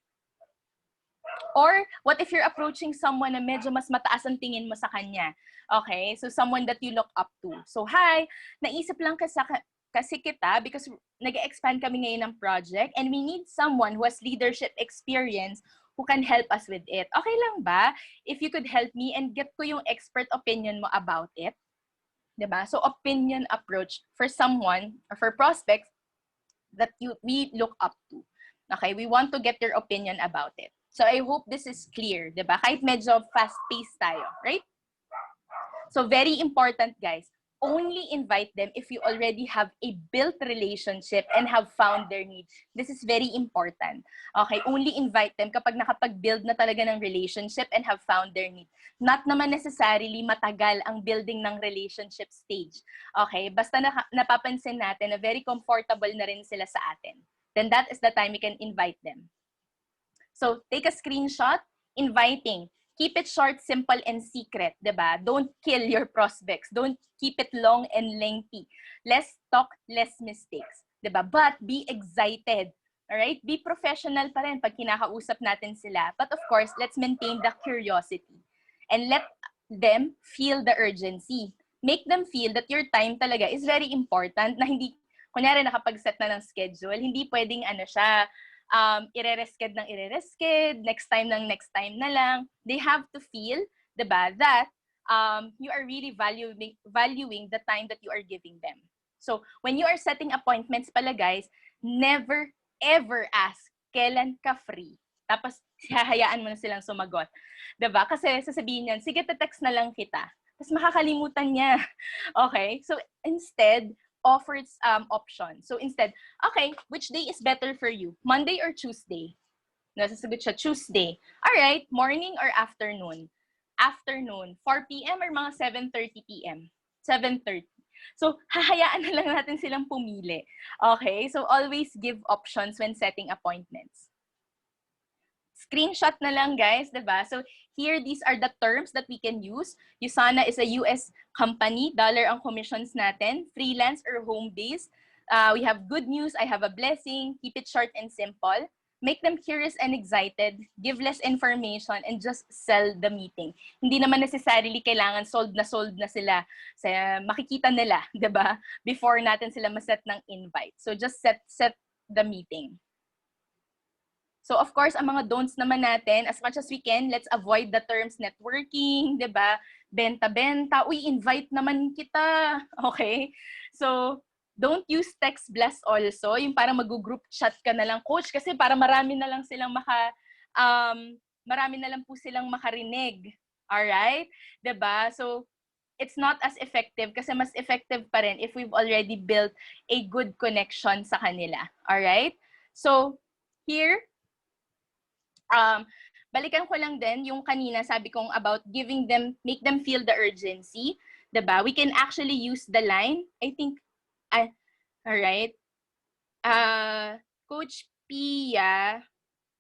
Or what if you're approaching someone na medyo mas mataas ang tingin mo sa kanya? Okay? So someone that you look up to. So hi, naisip lang kasi kita because nag-expand kami ngayon ng project and we need someone who has leadership experience who can help us with it. Okay lang ba if you could help me and get ko yung expert opinion mo about it? Diba? So opinion approach for someone or for prospects that we look up to. Okay? We want to get your opinion about it. So I hope this is clear, diba? Kahit medyo fast-paced tayo, right? So very important, guys. Only invite them if you already have a built relationship and have found their need. This is very important. Okay? Only invite them kapag nakapag-build na talaga ng relationship and have found their need. Not naman necessarily matagal ang building ng relationship stage. Okay? Basta napapansin natin na very comfortable na rin sila sa atin. Then that is the time we can invite them. So, take a screenshot, inviting. Keep it short, simple, and secret, diba? Don't kill your prospects. Don't keep it long and lengthy. Less talk, less mistakes, diba? But be excited, all right? Be professional pa rin pag kinakausap natin sila. But of course, let's maintain the curiosity. And let them feel the urgency. Make them feel that your time talaga is very important na hindi, kunyari nakapag-set na ng schedule, hindi pwedeng ire-resked ng ire-resked, next time na lang. They have to feel, diba, that you are really valuing the time that you are giving them. So, when you are setting appointments pala, guys, never ever ask, kailan ka free? Tapos, hahayaan mo na silang sumagot. Diba? Kasi sasabihin niyan, sige, text na lang kita. Tapos makakalimutan niya. Okay? So, instead, offers options. So instead, okay, which day is better for you? Monday or Tuesday? Nasasagot siya, Tuesday. Alright, morning or afternoon? Afternoon. 4 p.m. or mga 7:30 p.m.? 7:30. So, hahayaan na lang natin silang pumili. Okay? So, always give options when setting appointments. Screenshot na lang, guys, diba? So, here, these are the terms that we can use. Usana is a US company. Dollar ang commissions natin. Freelance or home-based. We have good news. I have a blessing. Keep it short and simple. Make them curious and excited. Give less information and just sell the meeting. Hindi naman necessarily kailangan sold na sila. Makikita nila, diba? Before natin sila maset ng invite. So, just set the meeting. So, of course, ang mga don'ts naman natin, as much as we can, let's avoid the terms networking, diba? Benta-benta. Uy, invite naman kita. Okay? So, don't use text blast also. Yung parang mag-group chat ka na lang, coach, kasi para marami na lang po silang makarinig. Alright? Diba? So, it's not as effective kasi mas effective pa rin if we've already built a good connection sa kanila. Alright? So, here, balikan ko lang din yung kanina sabi kong about make them feel the urgency, diba? We can actually use the line, I think, alright, Coach Pia,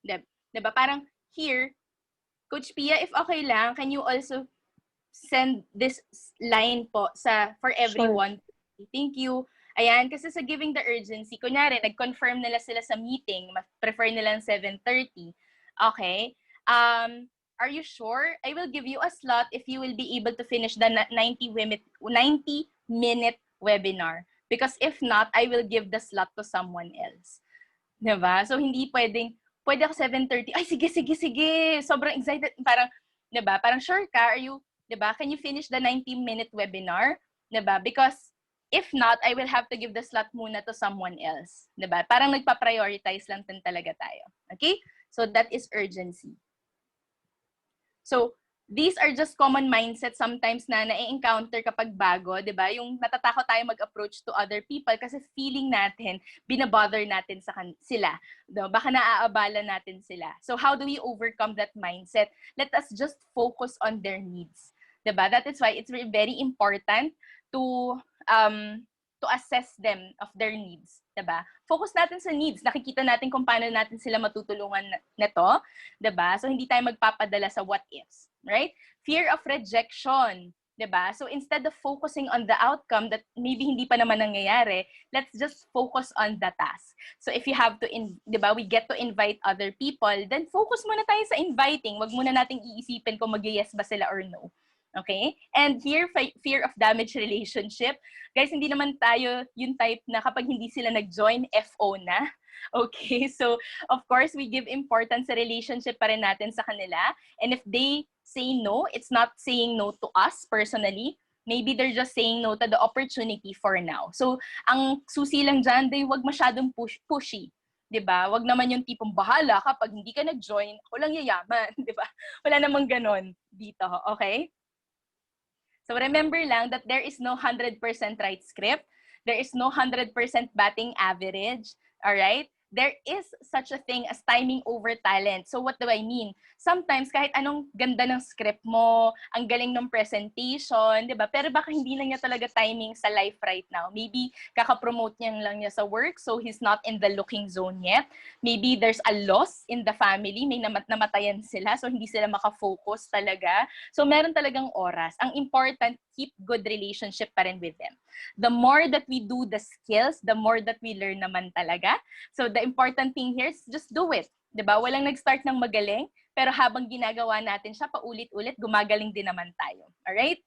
diba? Parang here, Coach Pia, if okay lang, can you also send this line po for everyone? Sure. Thank you. Ayan, kasi sa giving the urgency, kunyari, nag-confirm nila sila sa meeting, prefer nilang 7:30. Okay. Are you sure? I will give you a slot if you will be able to finish the 90-minute webinar. Because if not, I will give the slot to someone else. Diba? So, hindi pwede ako 7:30. Ay, sige. Sobrang excited. Parang, diba? Parang sure ka? Diba? Can you finish the 90-minute webinar? Diba? Because if not, I will have to give the slot muna to someone else. Diba? Parang nagpa-prioritize lang din talaga tayo. Okay? So that is urgency. So these are just common mindsets sometimes na na-encounter kapag bago, di ba? Yung natatakot tayo mag-approach to other people kasi feeling natin, binabother natin sila. Diba? Baka naaabala natin sila. So how do we overcome that mindset? Let us just focus on their needs. Diba? That is why it's very important to to assess them of their needs, 'di ba? Focus natin sa needs. Nakikita natin kung paano natin sila matutulungan nito, 'di ba? So hindi tayo magpapadala sa what ifs, right? Fear of rejection, 'di ba? So instead of focusing on the outcome that maybe hindi pa naman nangyayari, let's just focus on the task. So if you have to 'di ba, we get to invite other people, then focus muna tayo sa inviting. Wag muna nating iisipin kung mag-yes ba sila or no. Okay? And here, fear of damage relationship. Guys, hindi naman tayo yung type na kapag hindi sila nag-join, FO na. Okay? So, of course, we give importance sa relationship pa rin natin sa kanila. And if they say no, it's not saying no to us personally. Maybe they're just saying no to the opportunity for now. So, ang susi lang dyan, they wag masyadong pushy. 'Di ba? Wag naman yung tipong bahala kapag hindi ka nag-join, ako lang yayaman, 'di ba? Wala namang ganon dito, okay? So remember lang that there is no 100% right script. There is no 100% batting average. All right? There is such a thing as timing over talent. So what do I mean? Sometimes kahit anong ganda ng script mo, ang galing ng presentation, 'di ba? Pero baka hindi lang niya talaga timing sa life right now. Maybe kaka-promote niya lang niya sa work, so he's not in the looking zone yet. Maybe there's a loss in the family, may namatayan sila, so hindi sila maka-focus talaga. So meron talagang oras. Ang important, keep good relationship pa rin with them. The more that we do the skills, the more that we learn naman talaga. So the important thing here is just do it. 'Di ba? Walang nag-start ng magaling, pero habang ginagawa natin siya paulit-ulit, gumagaling din naman tayo. Alright?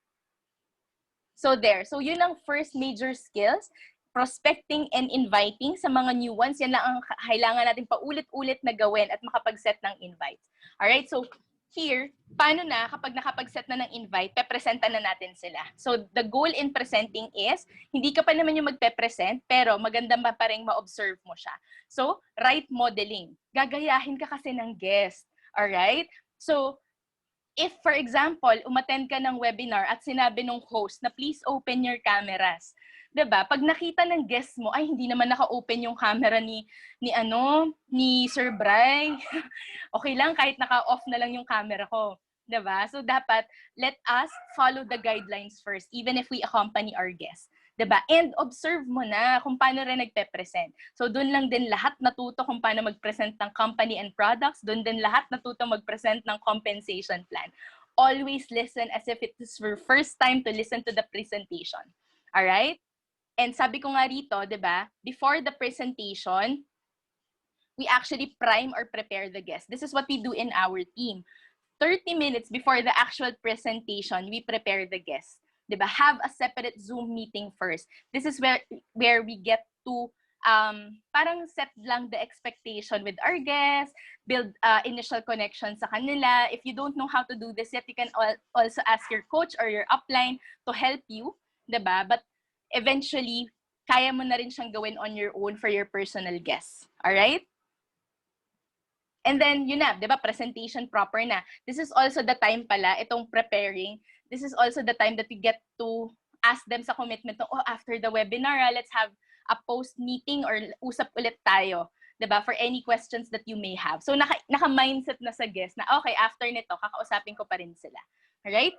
So there. So yun ang first major skills. Prospecting and inviting sa mga new ones. Yan lang ang kailangan natin paulit-ulit na gawin at makapag-set ng invites. Alright? So here, paano na kapag nakapag-set na ng invite, pepresenta na natin sila. So the goal in presenting is, hindi ka pa naman yung magpe-present, pero maganda pa rin ma-observe mo siya. So, right modeling. Gagayahin ka kasi ng guest. Alright? So, if for example, umattend ka ng webinar at sinabi ng host na please open your cameras. 'Di ba? Pag nakita ng guest mo, ay hindi naman naka-open yung camera ni Sir Bray. Okay lang kahit naka-off na lang yung camera ko. 'Di ba? So dapat let us follow the guidelines first even if we accompany our guests. 'Di ba? And observe mo na kung paano rin nagpe-present. So doon lang din lahat natuto kung paano mag-present ng company and products, doon din lahat natuto mag-present ng compensation plan. Always listen as if it is your first time to listen to the presentation. All right? And sabi ko nga rito, 'di ba? Before the presentation, we actually prime or prepare the guest. This is what we do in our team. 30 minutes before the actual presentation, we prepare the guest. 'Di ba? Have a separate Zoom meeting first. This is where we get to parang set lang the expectation with our guests, build initial connection sa kanila. If you don't know how to do this yet, you can also ask your coach or your upline to help you, 'di ba? But eventually, kaya mo na rin siyang gawin on your own for your personal guests. Alright? And then, yun na, di ba? Presentation proper na. This is also the time pala, itong preparing. This is also the time that we get to ask them sa commitment to, after the webinar, let's have a post meeting or usap ulit tayo. Di ba? For any questions that you may have. So, naka-mindset na sa guest na, okay, after nito, kakausapin ko pa rin sila. Alright?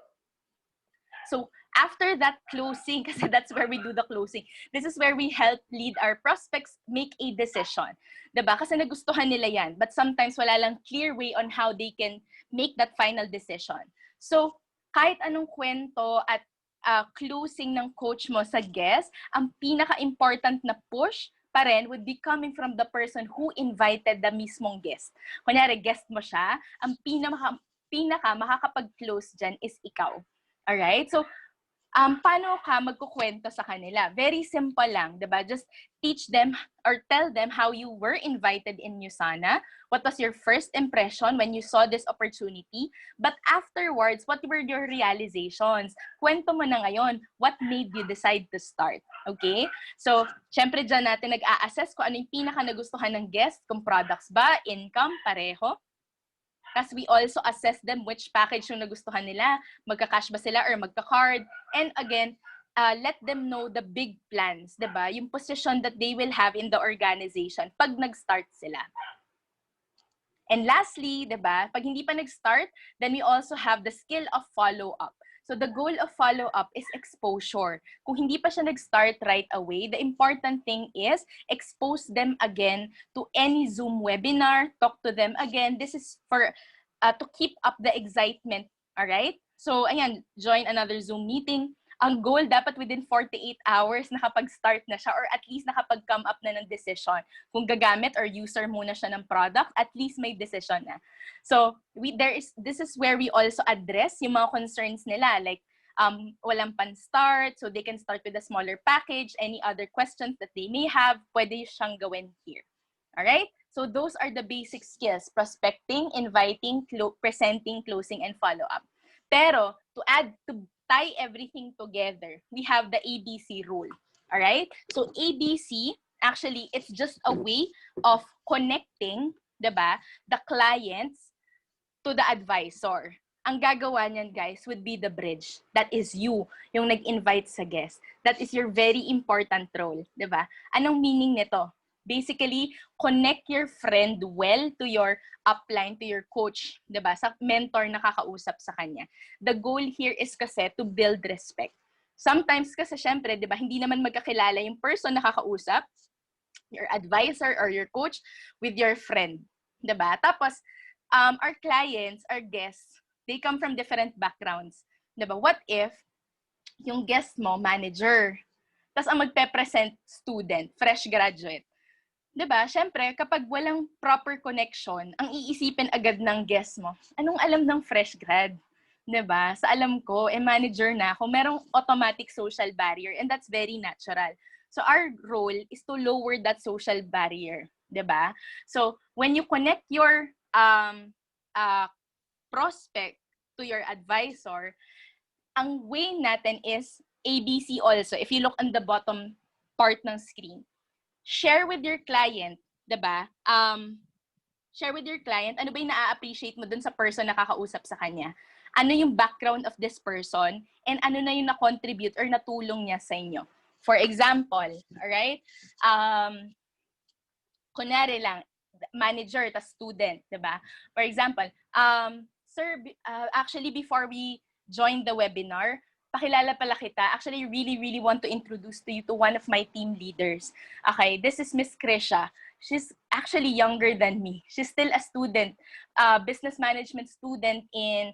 So, after that closing, kasi that's where we do the closing, this is where we help lead our prospects make a decision. Diba? Kasi nagustuhan nila yan, but sometimes wala lang clear way on how they can make that final decision. So, kahit anong kwento at closing ng coach mo sa guest, ang pinaka-important na push pa rin would be coming from the person who invited the mismong guest. Kunyari, guest mo siya, ang pinaka makakapag-close dyan is ikaw. Alright? So, paano ka magkukwento sa kanila? Very simple lang, diba? Just teach them or tell them how you were invited in USANA. What was your first impression when you saw this opportunity? But afterwards, what were your realizations? Kwento mo na ngayon, what made you decide to start? Okay? So, syempre dyan natin nag-a-assess kung ano yung pinaka-nagustuhan ng guest, kung products ba, income, pareho. As we also assess them which package yung nagustuhan nila, magka-cash ba sila or magka-card. And again, let them know the big plans, diba? Yung position that they will have in the organization pag nag-start sila. And lastly, diba, pag hindi pa nag-start, then we also have the skill of follow-up. So the goal of follow-up is exposure. Kung hindi pa siya nag-start right away, the important thing is expose them again to any Zoom webinar, talk to them again. This is for to keep up the excitement, all right? So ayan, join another Zoom meeting. Ang goal dapat within 48 hours nakapag-start na siya or at least nakapag-come up na ng decision. Kung gagamit or user muna siya ng product, at least may decision na. So this is where we also address yung mga concerns nila, like walang pan-start, so they can start with a smaller package. Any other questions that they may have, pwede siyang gawin here. Alright? So those are the basic skills: prospecting, inviting, presenting, closing, and follow-up. Pero to tie everything together, we have the ABC rule. Alright? So ABC, actually, it's just a way of connecting, diba, the clients to the advisor. Ang gagawa niyan, guys, would be the bridge. That is you, yung nag-invite sa guest. That is your very important role, diba? Anong meaning nito? Basically, connect your friend well to your upline, to your coach, diba? Sa mentor na kakausap sa kanya. The goal here is kasi to build respect. Sometimes kasi syempre, diba, hindi naman magkakilala yung person na kakausap, your advisor or your coach, with your friend, diba? Tapos, our clients, our guests, they come from different backgrounds. Diba? What if yung guest mo, manager, tas ang magpe-present student, fresh graduate? Diba? Siyempre, kapag walang proper connection, ang iisipin agad ng guest mo, anong alam ng fresh grad? Diba? Sa alam ko, manager na ako, merong automatic social barrier, and that's very natural. So our role is to lower that social barrier. Diba? So when you connect your prospect to your advisor, ang way natin is ABC also. If you look on the bottom part ng screen, share with your client, diba? Share with your client, ano ba yung na-appreciate mo dun sa person na kakausap sa kanya? Ano yung background of this person? And ano na yung na-contribute or natulong niya sa inyo? For example, alright? Kunwari lang, manager ta student, diba? For example, sir, actually before we join the webinar, pakilala pala kita. Actually, really want to introduce to you to one of my team leaders. Okay, this is Miss Krisha. She's actually younger than me. She's still a student, business management student in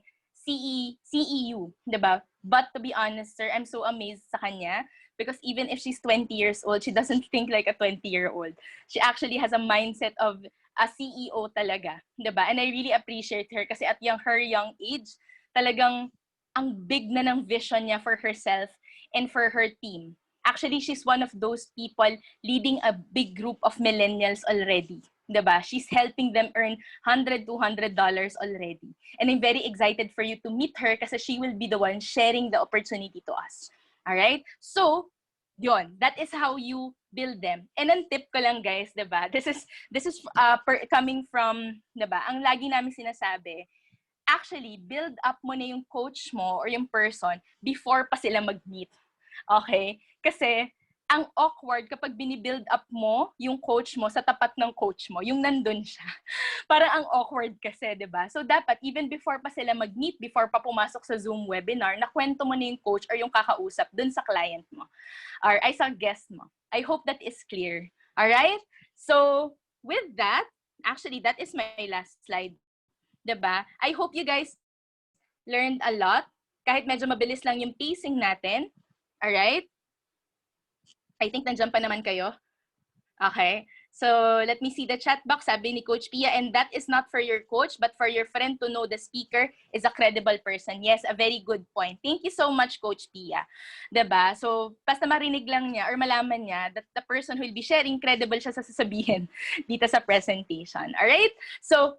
CEU, diba? But to be honest, sir, I'm so amazed sa kanya because even if she's 20 years old, she doesn't think like a 20-year-old. She actually has a mindset of a CEO talaga, diba? And I really appreciate her kasi at her young age, talagang ang big na ng vision niya for herself and for her team. Actually, she's one of those people leading a big group of millennials already. Diba? She's helping them earn $100, $200 already. And I'm very excited for you to meet her kasi she will be the one sharing the opportunity to us. Alright? So, yon, that is how you build them. And ang tip ko lang, guys, diba? This is coming from, diba? Ang lagi namin sinasabi, actually, build up mo na yung coach mo or yung person before pa sila mag-meet. Okay? Kasi, ang awkward kapag binibuild up mo yung coach mo sa tapat ng coach mo, yung nandun siya. Parang ang awkward kasi, diba? So, dapat, even before pa sila mag-meet, before pa pumasok sa Zoom webinar, nakwento mo na yung coach or yung kakausap dun sa client mo or ay sa guest mo. I hope that is clear. Alright? So, with that, actually, that is my last slide. Diba? I hope you guys learned a lot. Kahit medyo mabilis lang yung pacing natin. Alright? I think nandiyan pa naman kayo. Okay. So, let me see the chat box. Sabi ni Coach Pia, and that is not for your coach, but for your friend to know the speaker is a credible person. Yes, a very good point. Thank you so much, Coach Pia. Diba? So, basta marinig lang niya or malaman niya that the person who will be sharing, credible siya sa sasabihin dito sa presentation. Alright? So,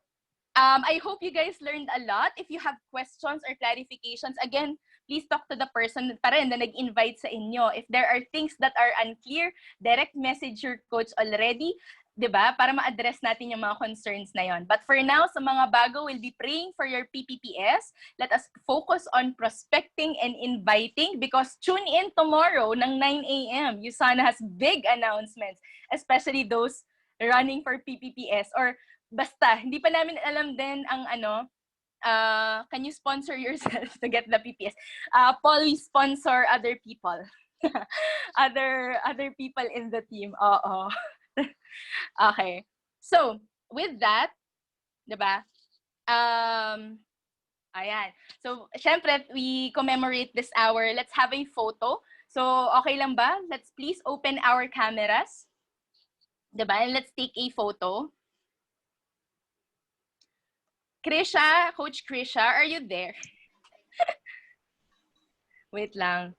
I hope you guys learned a lot. If you have questions or clarifications, again, please talk to the person pa rin na nag-invite sa inyo. If there are things that are unclear, direct message your coach already, diba? Para ma-address natin yung mga concerns na yon. But for now, sa mga bago, we'll be praying for your PPPS. Let us focus on prospecting and inviting because tune in tomorrow ng 9 a.m. USANA has big announcements, especially those running for PPPS or basta, hindi pa namin alam din ang can you sponsor yourself to get the PPS? Paul, sponsor other people. other people in the team. Oo. Okay. So, with that, 'di ba? Ayan. So, syempre, we commemorate this hour. Let's have a photo. So, okay lang ba? Let's please open our cameras. 'Di ba? And let's take a photo. Krisha, Coach Krisha, are you there? Wait lang.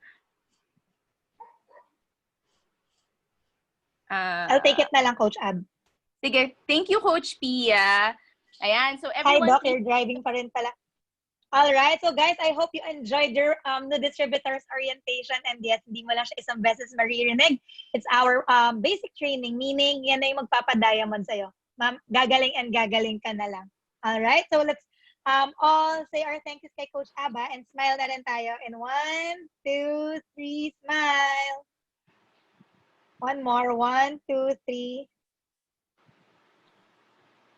I'll take it na lang, Coach Ab. Sige, thank you, Coach Pia. Ayan, so Hi, everyone... Doc. You're driving pa rin pala. All right. So, guys, I hope you enjoyed your new distributors orientation. And yes, hindi mo lang siya isang beses maririnig. It's our basic training, meaning yan na yung magpapadiamond sa'yo. Ma'am, gagaling and gagaling ka na lang. All right. So, let's all say our thank yous kay Coach Aba and smile na rin tayo. And 1, 2, 3, smile. One more. 1, 2, 3.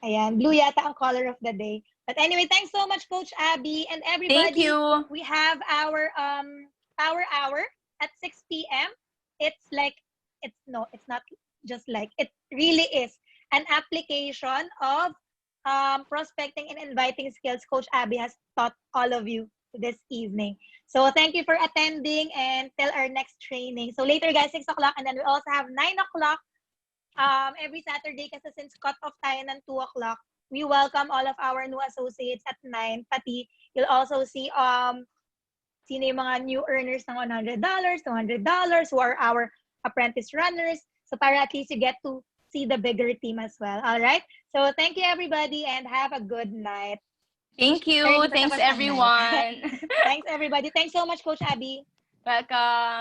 Ayan. Blue yata ang color of the day. But anyway, thanks so much, Coach Abby, and everybody. Thank you. We have our power hour at 6 p.m. It's not just like, it really is an application of prospecting and inviting skills Coach Abby has taught all of you this evening. So thank you for attending, and till our next training. So later, guys, 6 o'clock, and then we also have 9 o'clock every Saturday kasi since cut-off tayo ng 2 o'clock. We welcome all of our new associates at 9. Pati, you'll also see sino yung mga new earners ng $100, $200, who are our apprentice runners. So para at least you get to see the bigger team as well. All right? So thank you, everybody, and have a good night. Thank you. Thanks, everyone. Thanks, everybody. Thanks so much, Coach Abby. Welcome.